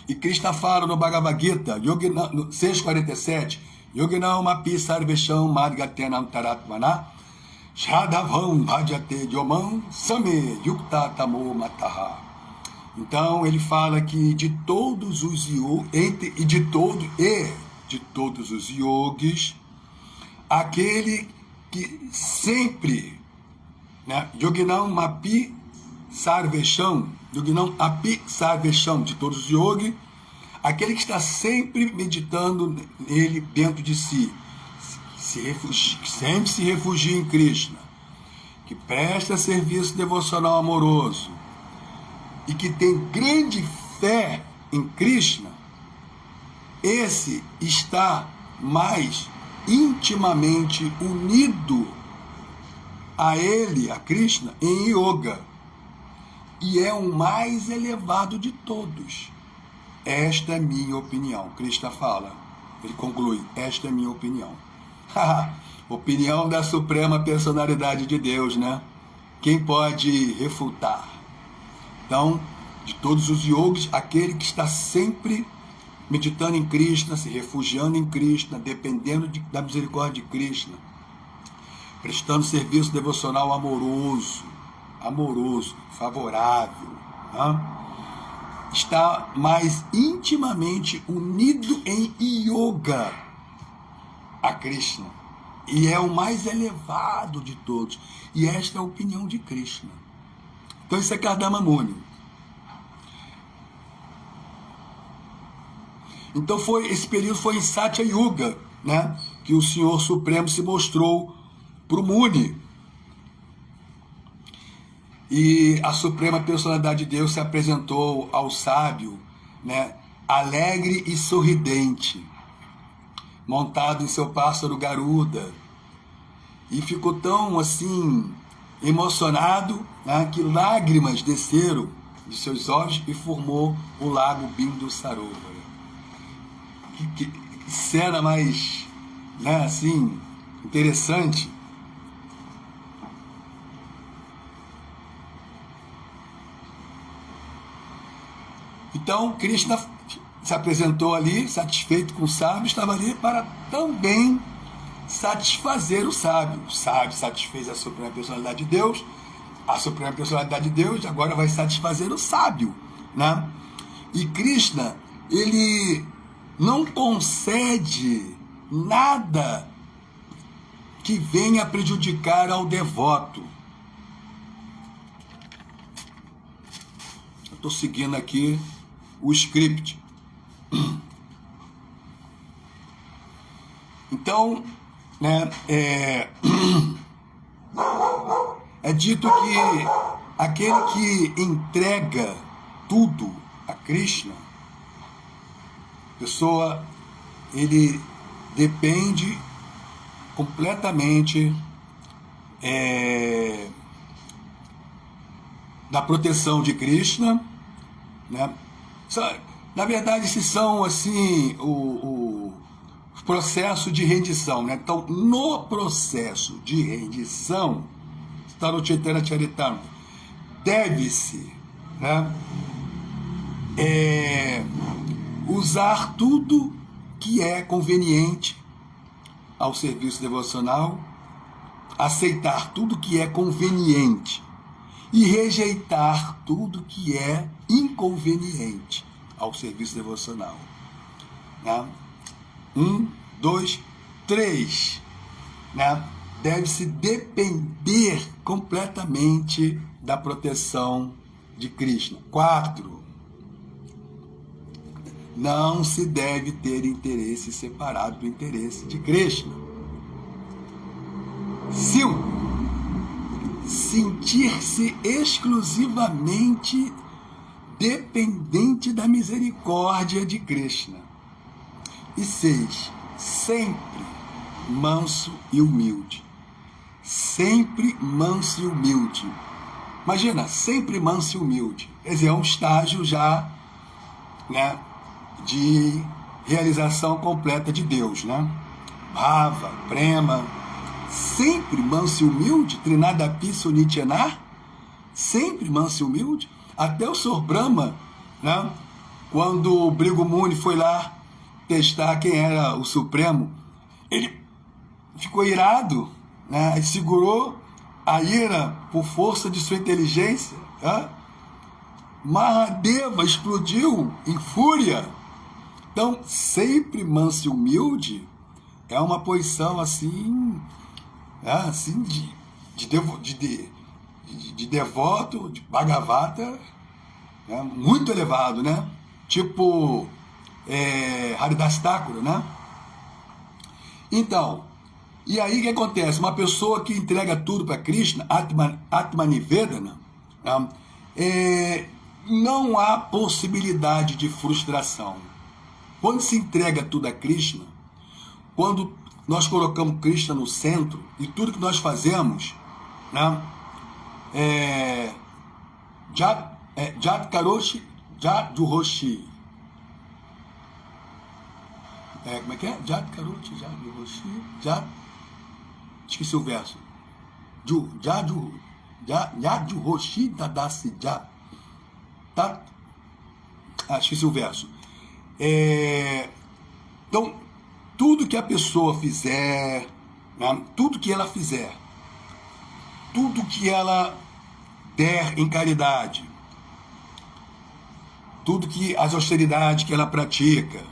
E Krishna fala no Bhagavad Gita, 6.47, Yoginam api sarvesham madgatenam taratmana shadavam bhajate yomam same yukta tamo mataha. Então ele fala que de todos os yogis, aquele que sempre, né, Yoginam api sarvesham, Yoginam api sarvesham, de todos os yogis, aquele que está sempre meditando nele dentro de si, sempre se refugia em Krishna, que presta serviço devocional amoroso e que tem grande fé em Krishna, esse está mais intimamente unido a ele, a Krishna, em yoga, e é o mais elevado de todos. Esta é minha opinião. Krishna fala, ele conclui, esta é minha opinião. Opinião da Suprema Personalidade de Deus, né? Quem pode refutar? Então, de todos os yogis, aquele que está sempre meditando em Krishna, se refugiando em Krishna, dependendo da misericórdia de Krishna, prestando serviço devocional amoroso, favorável, né? Está mais intimamente unido em yoga a Krishna, e é o mais elevado de todos, e esta é a opinião de Krishna. Então isso é Kardama Muni. Então esse período foi em Satya Yuga, né, que o Senhor Supremo se mostrou para o Muni. E a Suprema Personalidade de Deus se apresentou ao sábio, né, alegre e sorridente, montado em seu pássaro Garuda. E ficou tão assim emocionado, né, que lágrimas desceram de seus olhos e formou o lago Bindu Sarovar. Que cena mais, né, assim, interessante. Então, Krishna se apresentou ali, satisfeito com o sábio, estava ali para também satisfazer o sábio. O sábio satisfez a Suprema Personalidade de Deus, a Suprema Personalidade de Deus agora vai satisfazer o sábio, né? E Krishna, ele não concede nada que venha prejudicar ao devoto. Eu estou seguindo aqui o script. Então, né, é dito que aquele que entrega tudo a Krishna, pessoa, ele depende completamente da proteção de Krishna, né? Na verdade, esses são assim os processos de rendição, né? Então, no processo de rendição, está no Chaitanya Charitamrita, deve-se, né, usar tudo que é conveniente ao serviço devocional, aceitar tudo que é conveniente e rejeitar tudo que é inconveniente ao serviço devocional. Né? 1, 2, 3. Né? Deve-se depender completamente da proteção de Krishna. 4. Não se deve ter interesse separado do interesse de Krishna. 5. Sentir-se exclusivamente dependente da misericórdia de Krishna. E 6. Sempre manso e humilde. Sempre manso e humilde. Imagina, sempre manso e humilde. Quer dizer, é um estágio já, né, de realização completa de Deus, né? Bhava, Prema, sempre manso e humilde, Trinadapi Sunityanar, sempre manso e humilde. Até o Sr. Brahma, né, quando o Brigu Muni foi lá testar quem era o Supremo, ele ficou irado, né, e segurou a ira por força de sua inteligência. Né? Mahadeva explodiu em fúria. Então, sempre manso e humilde é uma posição assim, assim de devoto, de Bhagavata, né? Muito elevado, né? Tipo Haridas Thakura, né? Então, e aí o que acontece? Uma pessoa que entrega tudo para Krishna, Atmanivedana, né? Não há possibilidade de frustração. Quando se entrega tudo a Krishna, quando nós colocamos Krishna no centro e tudo que nós fazemos, né, Jat Karoshi, Jat Juhoshi, Como é que é? Jad Karote, Jad Roshi, Jad. Esqueci o verso. Jad Roshi Dadasi Jad. Tá? Esqueci o verso. Então, tudo que a pessoa fizer, né? Tudo que ela fizer, tudo que ela der em caridade, tudo que as austeridades que ela pratica.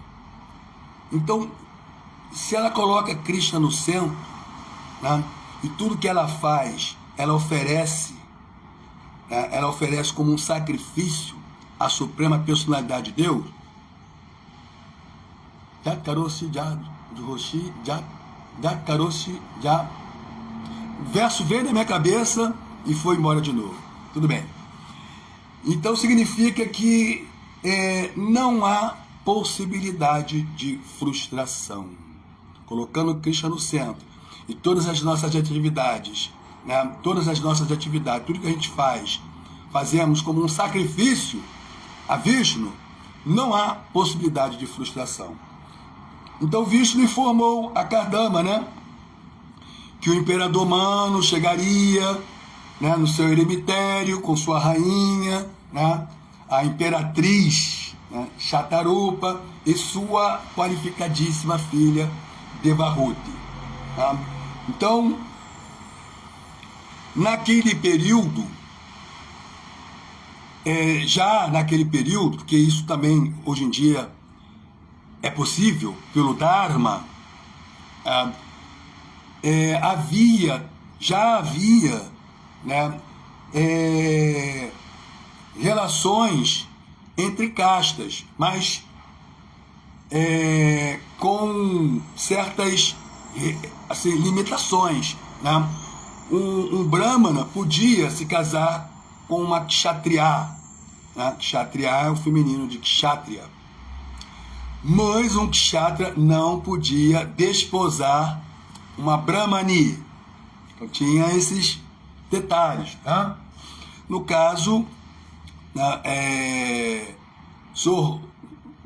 Então, se ela coloca Krishna no centro, né, e tudo que ela faz, ela oferece, né, ela oferece como um sacrifício à suprema personalidade de Deus. Já Karoshi, já Roshi, já Karoshi, já. O verso veio na minha cabeça e foi embora de novo. Tudo bem. Então significa que não há possibilidade de frustração. Colocando Krishna no centro. E todas as nossas atividades, né? Todas as nossas atividades, tudo que a gente faz, fazemos como um sacrifício a Vishnu, não há possibilidade de frustração. Então Vishnu informou a Kardama, né, que o imperador Manu chegaria, né, no seu eremitério com sua rainha, né, a imperatriz, né, Shatarupa, e sua qualificadíssima filha Devahuti. Tá? Então, naquele período, já naquele período, porque isso também hoje em dia é possível pelo Dharma, já havia, né, relações entre castas, mas com certas assim, limitações, né? Um brahmana podia se casar com uma kshatriya, né? Kshatriya é o feminino de kshatriya, mas um kshatriya não podia desposar uma brahmani. Então tinha esses detalhes, tá? No caso,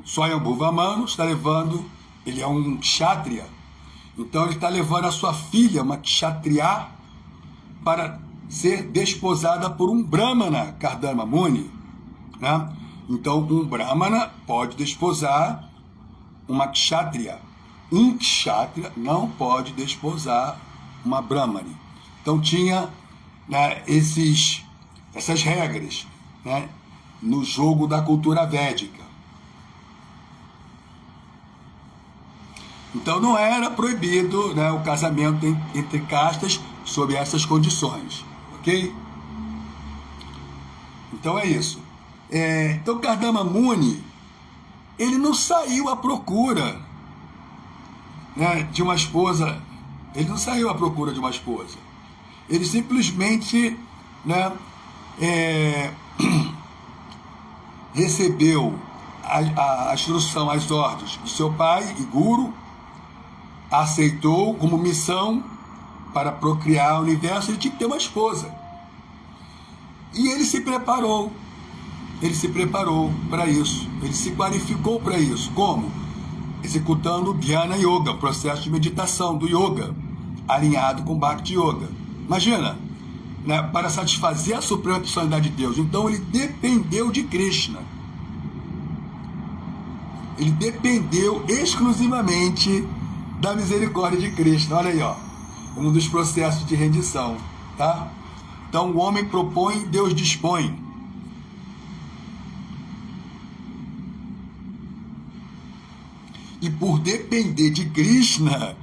Swayambhuva Manu está levando, ele é um kshatriya, então ele está levando a sua filha, uma kshatriya, para ser desposada por um brahmana, Kardama Muni, né? Então um brahmana pode desposar uma kshatriya. Um kshatriya não pode desposar uma brahmani. Então tinha, né, essas regras, né, no jogo da cultura védica. Então não era proibido, né, o casamento entre castas sob essas condições, ok? Então é isso. Então Kardama Muni, ele não saiu à procura, né, de uma esposa. Ele não saiu à procura de uma esposa. Ele simplesmente, né, recebeu a instrução, as ordens do seu pai e guru, aceitou como missão para procriar o universo. Ele tinha que ter uma esposa. E ele se preparou para isso, ele se qualificou para isso. Como? Executando o Dhyana Yoga, o processo de meditação do yoga, alinhado com Bhakti Yoga. Imagina, né, para satisfazer a suprema personalidade de Deus. Então ele dependeu de Krishna. Ele dependeu exclusivamente da misericórdia de Krishna. Olha aí, ó, um dos processos de rendição, tá? Então o homem propõe, Deus dispõe. E por depender de Krishna,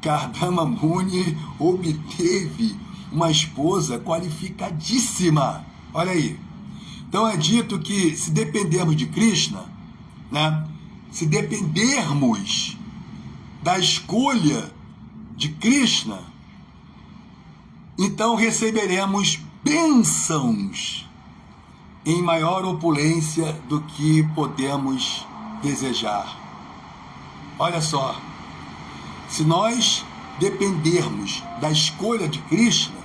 Kardama Muni obteve uma esposa qualificadíssima. Olha aí. Então é dito que se dependermos de Krishna, né, se dependermos da escolha de Krishna, então receberemos bênçãos em maior opulência do que podemos desejar. Olha só, se nós dependermos da escolha de Krishna,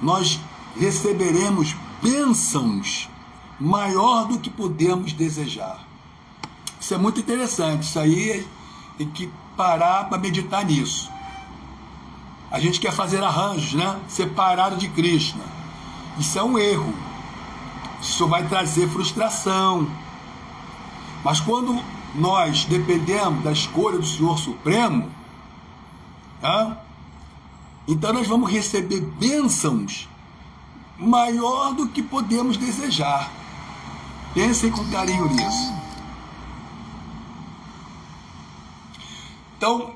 nós receberemos bênçãos maior do que podemos desejar. Isso é muito interessante. Isso aí tem que parar para meditar nisso. A gente quer fazer arranjos, né? Separado de Krishna. Isso é um erro. Isso vai trazer frustração. Mas quando nós dependemos da escolha do Senhor Supremo, então nós vamos receber bênçãos maior do que podemos desejar. Pensem com carinho nisso. Então,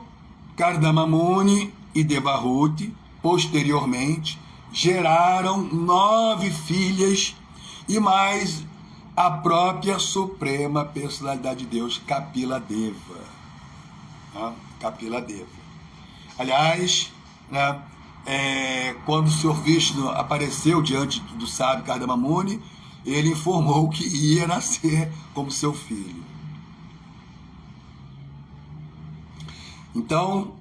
Kardama Muni e Devahuti, posteriormente, geraram 9 filhas e mais a própria Suprema Personalidade de Deus, Kapila Deva. Kapila Deva. Aliás, né, quando o Senhor Vishnu apareceu diante do sábio Kardama Muni, ele informou que ia nascer como seu filho. Então,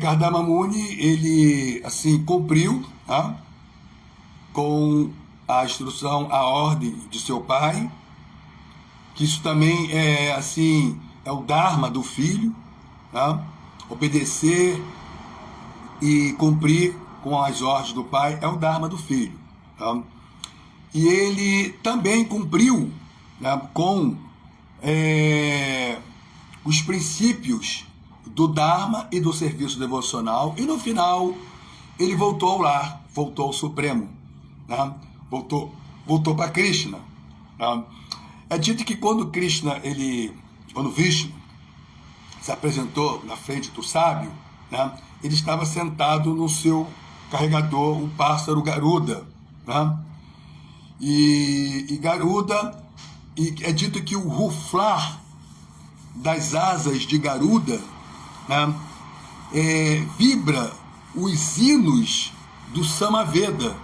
Kardama Muni, ele assim cumpriu com a instrução, a ordem de seu pai, que isso também é o dharma do filho, obedecer e cumprir com as ordens do pai é o dharma do filho. E ele também cumpriu com os princípios do Dharma e do serviço devocional, e no final ele voltou ao lar, voltou ao Supremo, voltou para Krishna. É dito que quando Vishnu se apresentou na frente do sábio, ele estava sentado no seu carregador, o pássaro Garuda. E Garuda, é dito que o ruflar das asas de Garuda vibra os hinos do Samaveda.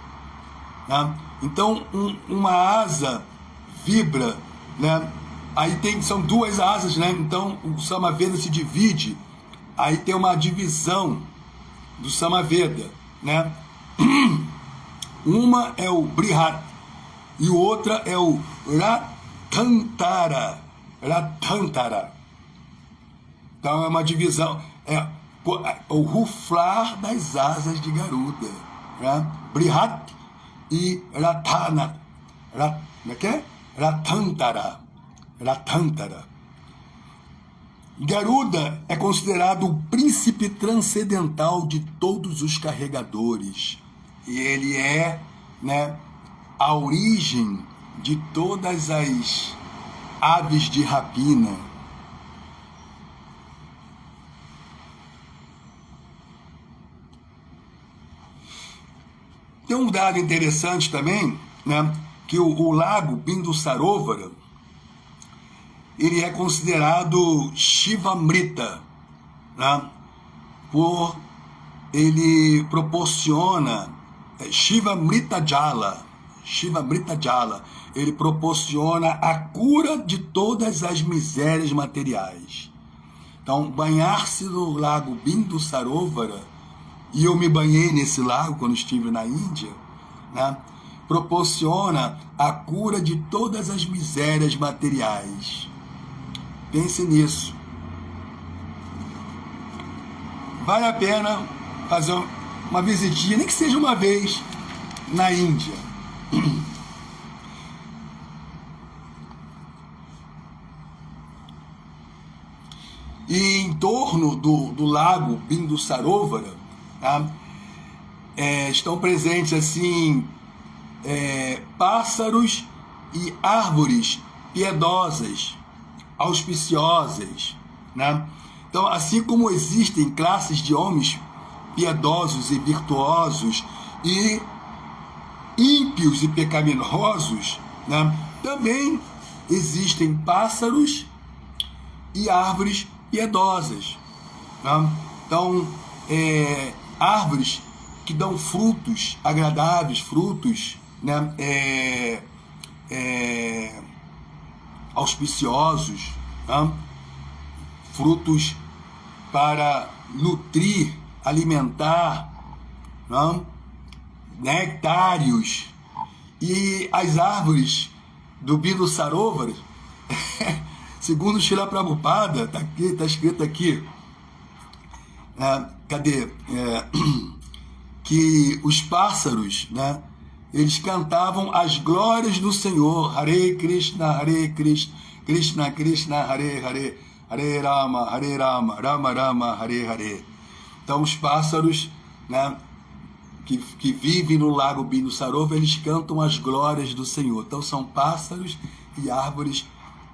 Então, uma asa vibra, aí são 2 asas, então o Samaveda se divide, aí tem uma divisão do Samaveda, Uma é o Brihat e outra é o Ratantara. Então é uma divisão, o ruflar das asas de Garuda, Brihat e Ratantara. Garuda é considerado o príncipe transcendental de todos os carregadores. E ele é a origem de todas as aves de rapina. Tem um dado interessante também, que o lago Bindusarovara, ele é considerado Shivamrita, ele proporciona Shivamrita Jala, ele proporciona a cura de todas as misérias materiais. Então, banhar-se no lago Bindusarovara, e eu me banhei nesse lago quando estive na Índia, proporciona a cura de todas as misérias materiais. Pense nisso. Vale a pena fazer uma visitinha, nem que seja uma vez, na Índia. E em torno do lago Bindusarovara, estão presentes pássaros e árvores piedosas, auspiciosas, Então, assim como existem classes de homens piedosos e virtuosos e ímpios e pecaminosos, também existem pássaros e árvores piedosas. Então, árvores que dão frutos agradáveis, frutos auspiciosos, frutos para nutrir, alimentar, nectários. E as árvores do Bino Sarovar, segundo Srila Prabhupada, está aqui, está escrito aqui, cadê? Que os pássaros, né, eles cantavam as glórias do Senhor, Hare Krishna, Krishna Krishna, Hare Hare, Hare Rama, Rama Rama, Hare Hare. Então os pássaros, né, que vivem no lago Bino Sarovar, eles cantam as glórias do Senhor. Então são pássaros e árvores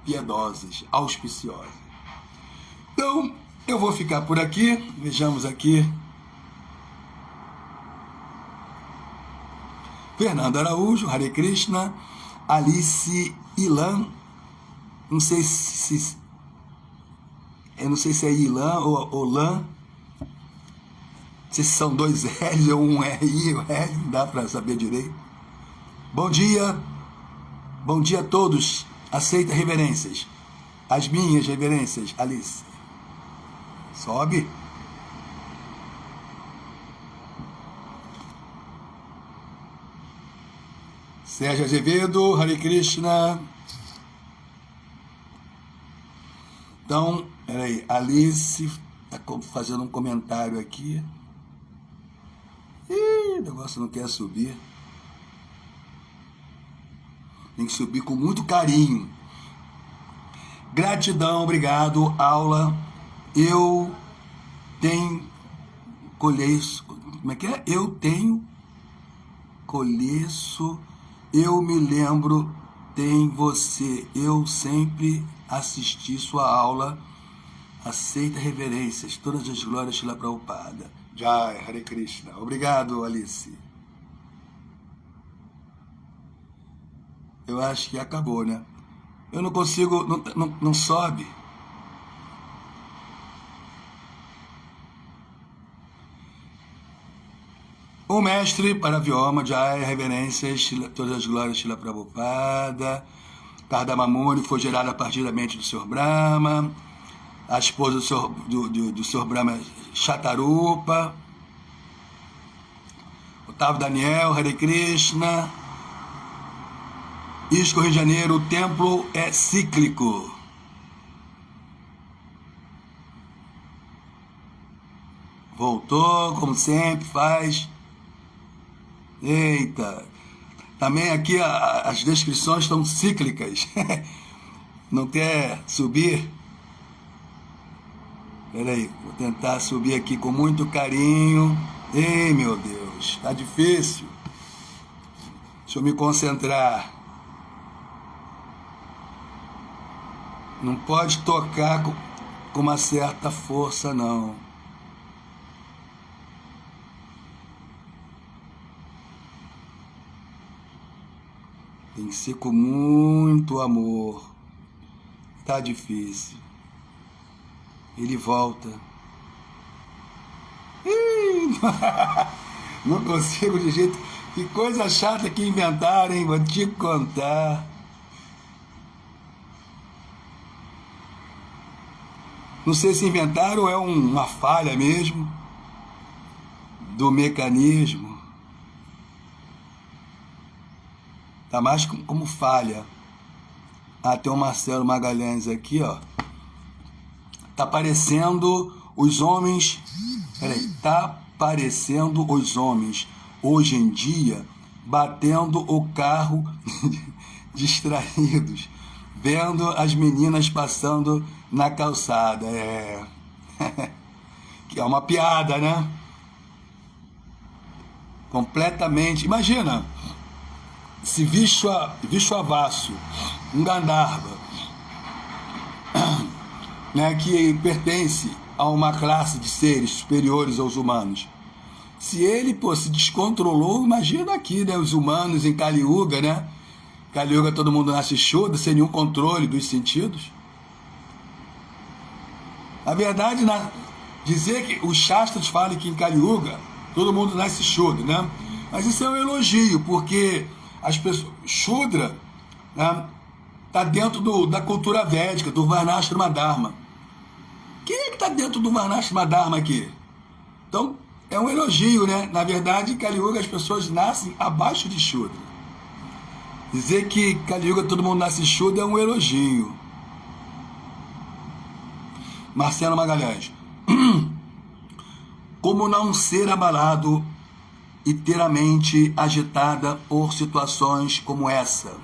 piedosas, auspiciosas. Então eu vou ficar por aqui. Vejamos aqui. Fernando Araújo, Hare Krishna. Alice Ilan, não sei se é Ilan ou Lan, não sei se são dois L's ou um R, não dá para saber direito. Bom dia a todos, aceita reverências, as minhas reverências, Alice. Sobe. Sérgio Azevedo, Hare Krishna. Então, peraí, Alice está fazendo um comentário aqui. Ih, o negócio não quer subir. Tem que subir com muito carinho. Gratidão, obrigado, aula. Eu tenho colheço. Como é que é? Eu tenho colheço. Eu me lembro, tem você, eu sempre assisti sua aula, aceita reverências, todas as glórias Srila Prabhupada. Jai, Hare Krishna. Obrigado, Alice. Eu acho que acabou, né? Eu não consigo, não sobe. O mestre Paravyoma, Jai, reverências, todas as glórias Srila Prabhupada. Kardamamuni foi gerada a partir da mente do Sr. Brahma. A esposa do Sr. Brahma, Shatarupa. Otávio Daniel, Hare Krishna. Isco, Rio de Janeiro, o templo é cíclico. Voltou, como sempre, faz. Eita, também aqui as descrições estão cíclicas. Não quer subir? Peraí, vou tentar subir aqui com muito carinho. Ei, meu Deus, tá difícil. Deixa eu me concentrar. Não pode tocar com uma certa força, não. Tem que ser com muito amor. Tá difícil. Ele volta. Não consigo de jeito. Que coisa chata que inventaram, hein? Vou te contar. Não sei se inventaram ou é uma falha mesmo do mecanismo. Tá mais como falha. Ah, tem o Marcelo Magalhães aqui, ó. Tá parecendo os homens. Peraí, tá parecendo os homens hoje em dia batendo o carro distraídos, vendo as meninas passando na calçada. Que é uma piada, né? Completamente. Imagina. Se Vishwavasu, um Gandharva, né, que pertence a uma classe de seres superiores aos humanos, se ele se descontrolou, imagina aqui, né, os humanos em Kali Yuga, né? Kali Yuga todo mundo nasce Shuddha, sem nenhum controle dos sentidos. Na verdade, dizer que os Shastras falam que em Kali Yuga todo mundo nasce Shuddha, né? Mas isso é um elogio, porque as pessoas, Shudra, né, tá dentro da cultura védica, do Varnashrama Dharma. Quem é que está dentro do Varnashrama Dharma aqui? Então, é um elogio, né? Na verdade, em Kali Yuga as pessoas nascem abaixo de Shudra. Dizer que Kali Yuga todo mundo nasce Shudra é um elogio. Marcelo Magalhães. Como não ser abalado e ter a mente agitada por situações como essa?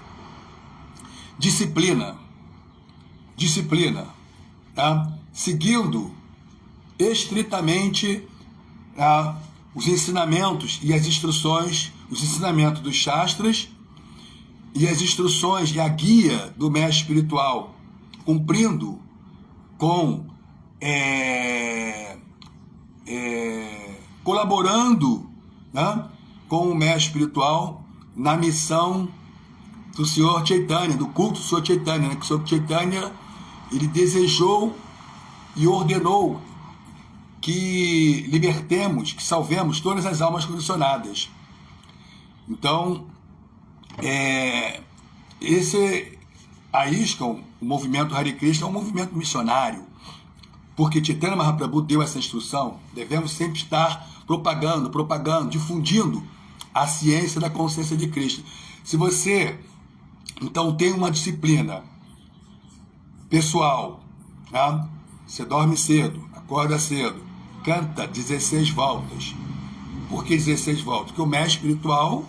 Disciplina. Disciplina. Tá? Seguindo estritamente os ensinamentos e as instruções, os ensinamentos dos Shastras e as instruções e a guia do mestre espiritual, cumprindo com colaborando, né, com o mestre espiritual na missão do Senhor Chaitanya, do culto do Senhor Chaitanya, né, que o Senhor Chaitanya ele desejou e ordenou que libertemos, que salvemos todas as almas condicionadas. Então, a ISKCON, o movimento Hare Krishna, é um movimento missionário, porque Chaitanya Mahaprabhu deu essa instrução. Devemos sempre estar propagando, difundindo a ciência da consciência de Krishna. Se você, então, tem uma disciplina pessoal, tá? Você dorme cedo, acorda cedo, canta 16 voltas. Por que 16 voltas? Porque o mestre espiritual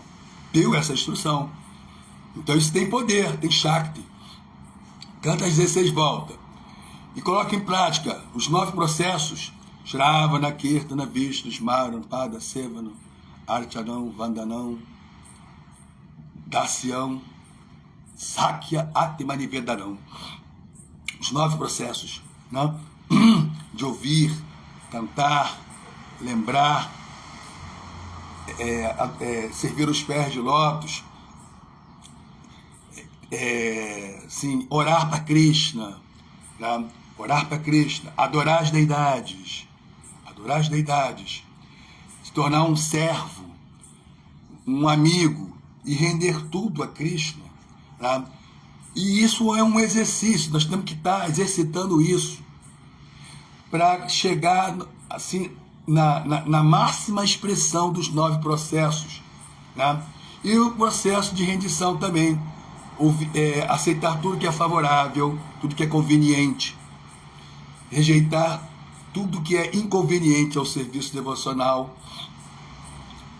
deu essa instrução. Então isso tem poder, tem Shakti. Canta 16 voltas. E coloca em prática os 9 processos: Shravana, Kirtana, Vishnu, Smaran, Pada, Sevana, Archanam, Vandanam, Dasyam, Sakya, Atmanivedanam. Os 9 processos, né? De ouvir, cantar, lembrar, servir os pés de lótus, sim, orar para Krishna, né? Orar para Krishna, adorar as deidades, se tornar um servo, um amigo e render tudo a Krishna, né? E isso é um exercício, nós temos que estar exercitando isso para chegar assim na máxima expressão dos 9 processos, né? E o processo de rendição também, aceitar tudo que é favorável, tudo que é conveniente, rejeitar tudo que é inconveniente ao serviço devocional,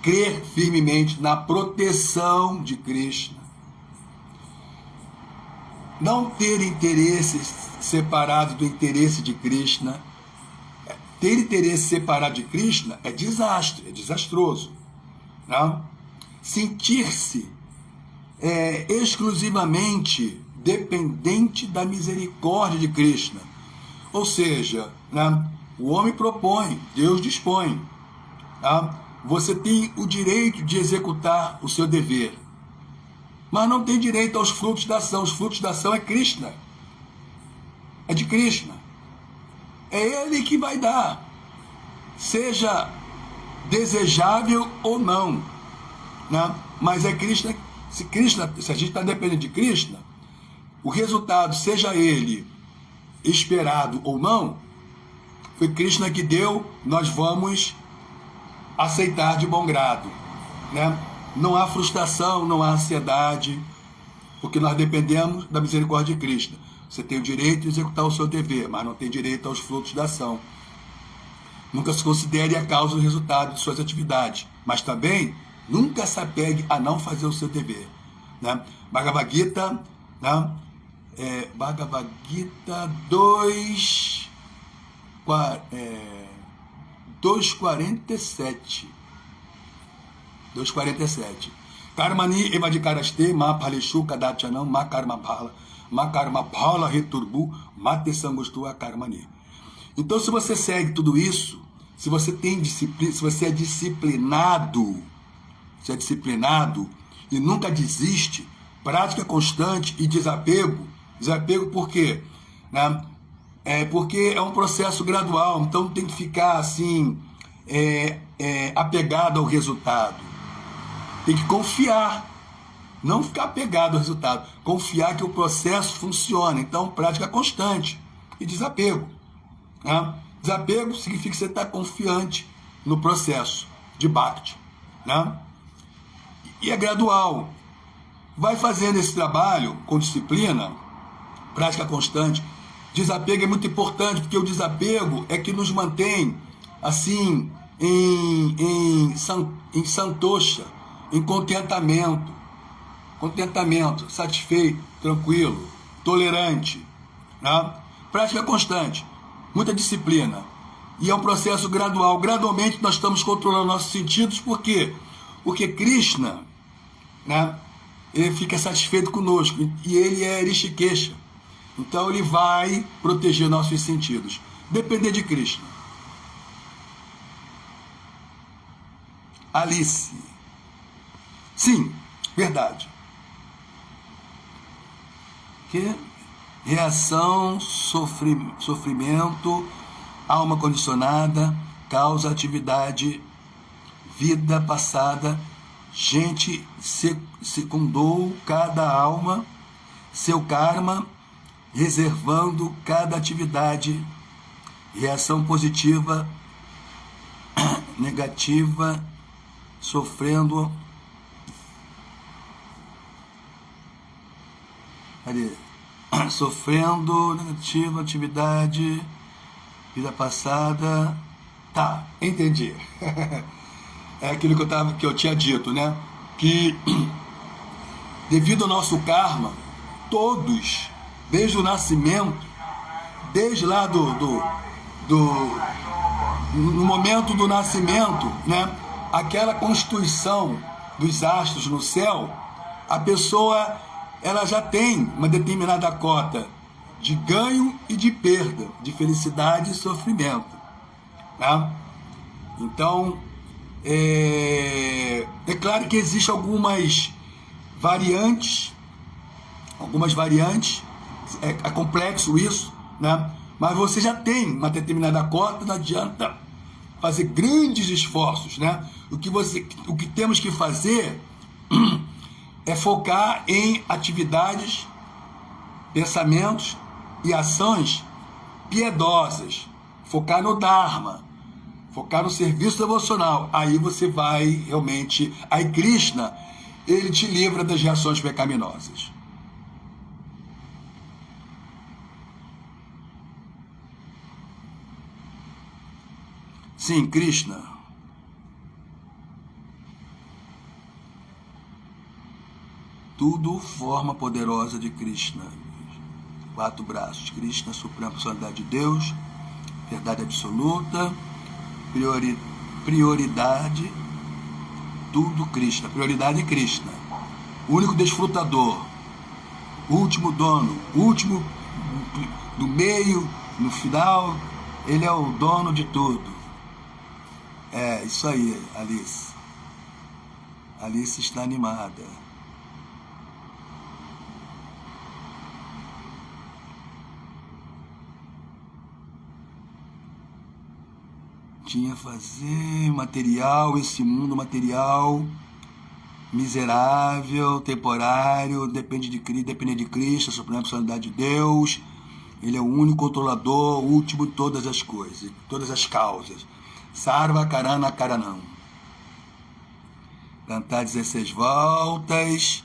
crer firmemente na proteção de Krishna, não ter interesses separados do interesse de Krishna. Ter interesse separado de Krishna é desastre, é desastroso, né? Sentir-se exclusivamente dependente da misericórdia de Krishna. Ou seja, né, o homem propõe, Deus dispõe. Tá? Você tem o direito de executar o seu dever, mas não tem direito aos frutos da ação. Os frutos da ação é Krishna. É de Krishna. É Ele que vai dar, seja desejável ou não, né? Mas é Krishna. Se a gente está dependendo de Krishna, o resultado, seja ele esperado ou não, foi Krishna que deu, nós vamos aceitar de bom grado, né? Não há frustração, não há ansiedade, porque nós dependemos da misericórdia de Krishna. Você tem o direito de executar o seu dever, mas não tem direito aos frutos da ação. Nunca se considere a causa ou o resultado de suas atividades, mas também nunca se apegue a não fazer o seu dever, né? Bhagavad Gita, né? Bhagavad Gita 2.47. Karmani evadikaraste ma phaleshu kadachanam ma karma bhala returbu mate sangustua karmani. Então, se você segue tudo isso, se você tem disciplina, se você é disciplinado e nunca desiste, prática constante e desapego por quê? Né? Porque é um processo gradual, então tem que ficar assim, apegado ao resultado. Tem que confiar, não ficar apegado ao resultado, confiar que o processo funciona. Então, prática constante e desapego, né? Desapego significa que você está confiante no processo de Bhakti, né? E é gradual. Vai fazendo esse trabalho com disciplina, prática constante. Desapego é muito importante, porque o desapego é que nos mantém assim em santosha, em contentamento, satisfeito, tranquilo, tolerante, né? Prática constante, muita disciplina. E é um processo gradual. Gradualmente nós estamos controlando nossos sentidos. Por quê? Porque Krishna, né, ele fica satisfeito conosco. E ele é Rishikesha. Então ele vai proteger nossos sentidos. Depender de Krishna. Alice. Sim, verdade. Que reação, sofrimento, alma condicionada, causa, atividade, vida passada. Gente secundou cada alma, seu karma, reservando cada atividade. Reação positiva, negativa, sofrendo. Ali. Sofrendo, negativa, atividade, vida passada. Tá, entendi. É aquilo que eu tinha dito, né? Que devido ao nosso karma, todos, desde o nascimento, desde lá no momento do nascimento, né? Aquela constituição dos astros no céu, a pessoa ela já tem uma determinada cota de ganho e de perda, de felicidade e sofrimento, né? Então, é claro que existem algumas variantes, é complexo isso, né? Mas você já tem uma determinada cota, não adianta fazer grandes esforços, né? O que temos que fazer é focar em atividades, pensamentos e ações piedosas, focar no Dharma, focar no serviço devocional. Aí você vai realmente... Aí Krishna, ele te livra das reações pecaminosas. Sim, Krishna. Tudo forma poderosa de Krishna. 4 braços. Krishna, suprema personalidade de Deus, verdade absoluta, prioridade, tudo Krishna. Prioridade Krishna. Único desfrutador, último dono, último do meio, no final, ele é o dono de tudo. É, isso aí, Alice. Alice está animada. Tinha fazer material, esse mundo material miserável, temporário, depende de Cristo, a suprema personalidade de Deus. Ele é o único controlador, o último de todas as coisas, todas as causas. Sarva Karana Karanam. Cantar 16 voltas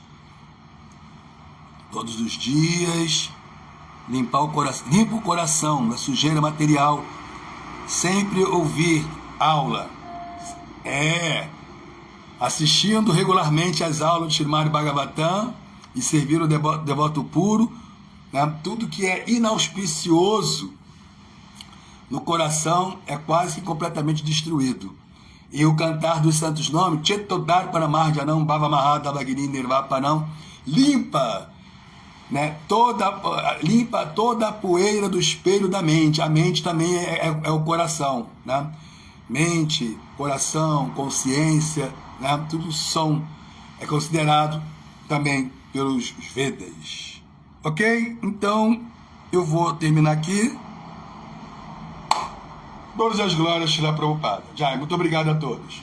todos os dias. Limpa o coração da sujeira material. Sempre ouvir aula. Assistindo regularmente às aulas de Srimad Bhagavatam e servir o devoto puro, né? Tudo que é inauspicioso no coração é quase completamente destruído. E o cantar dos santos nomes, Chetodar Paramarjanam Bhava Mahadavagini Nirvapanam, limpa, né, limpa toda a poeira do espelho da mente. A mente também é o coração, né? Mente, coração, consciência, né? Tudo é considerado também pelos Vedas. Ok? Então, eu vou terminar aqui. Todas as glórias, Srila Prabhupada. Jai, muito obrigado a todos.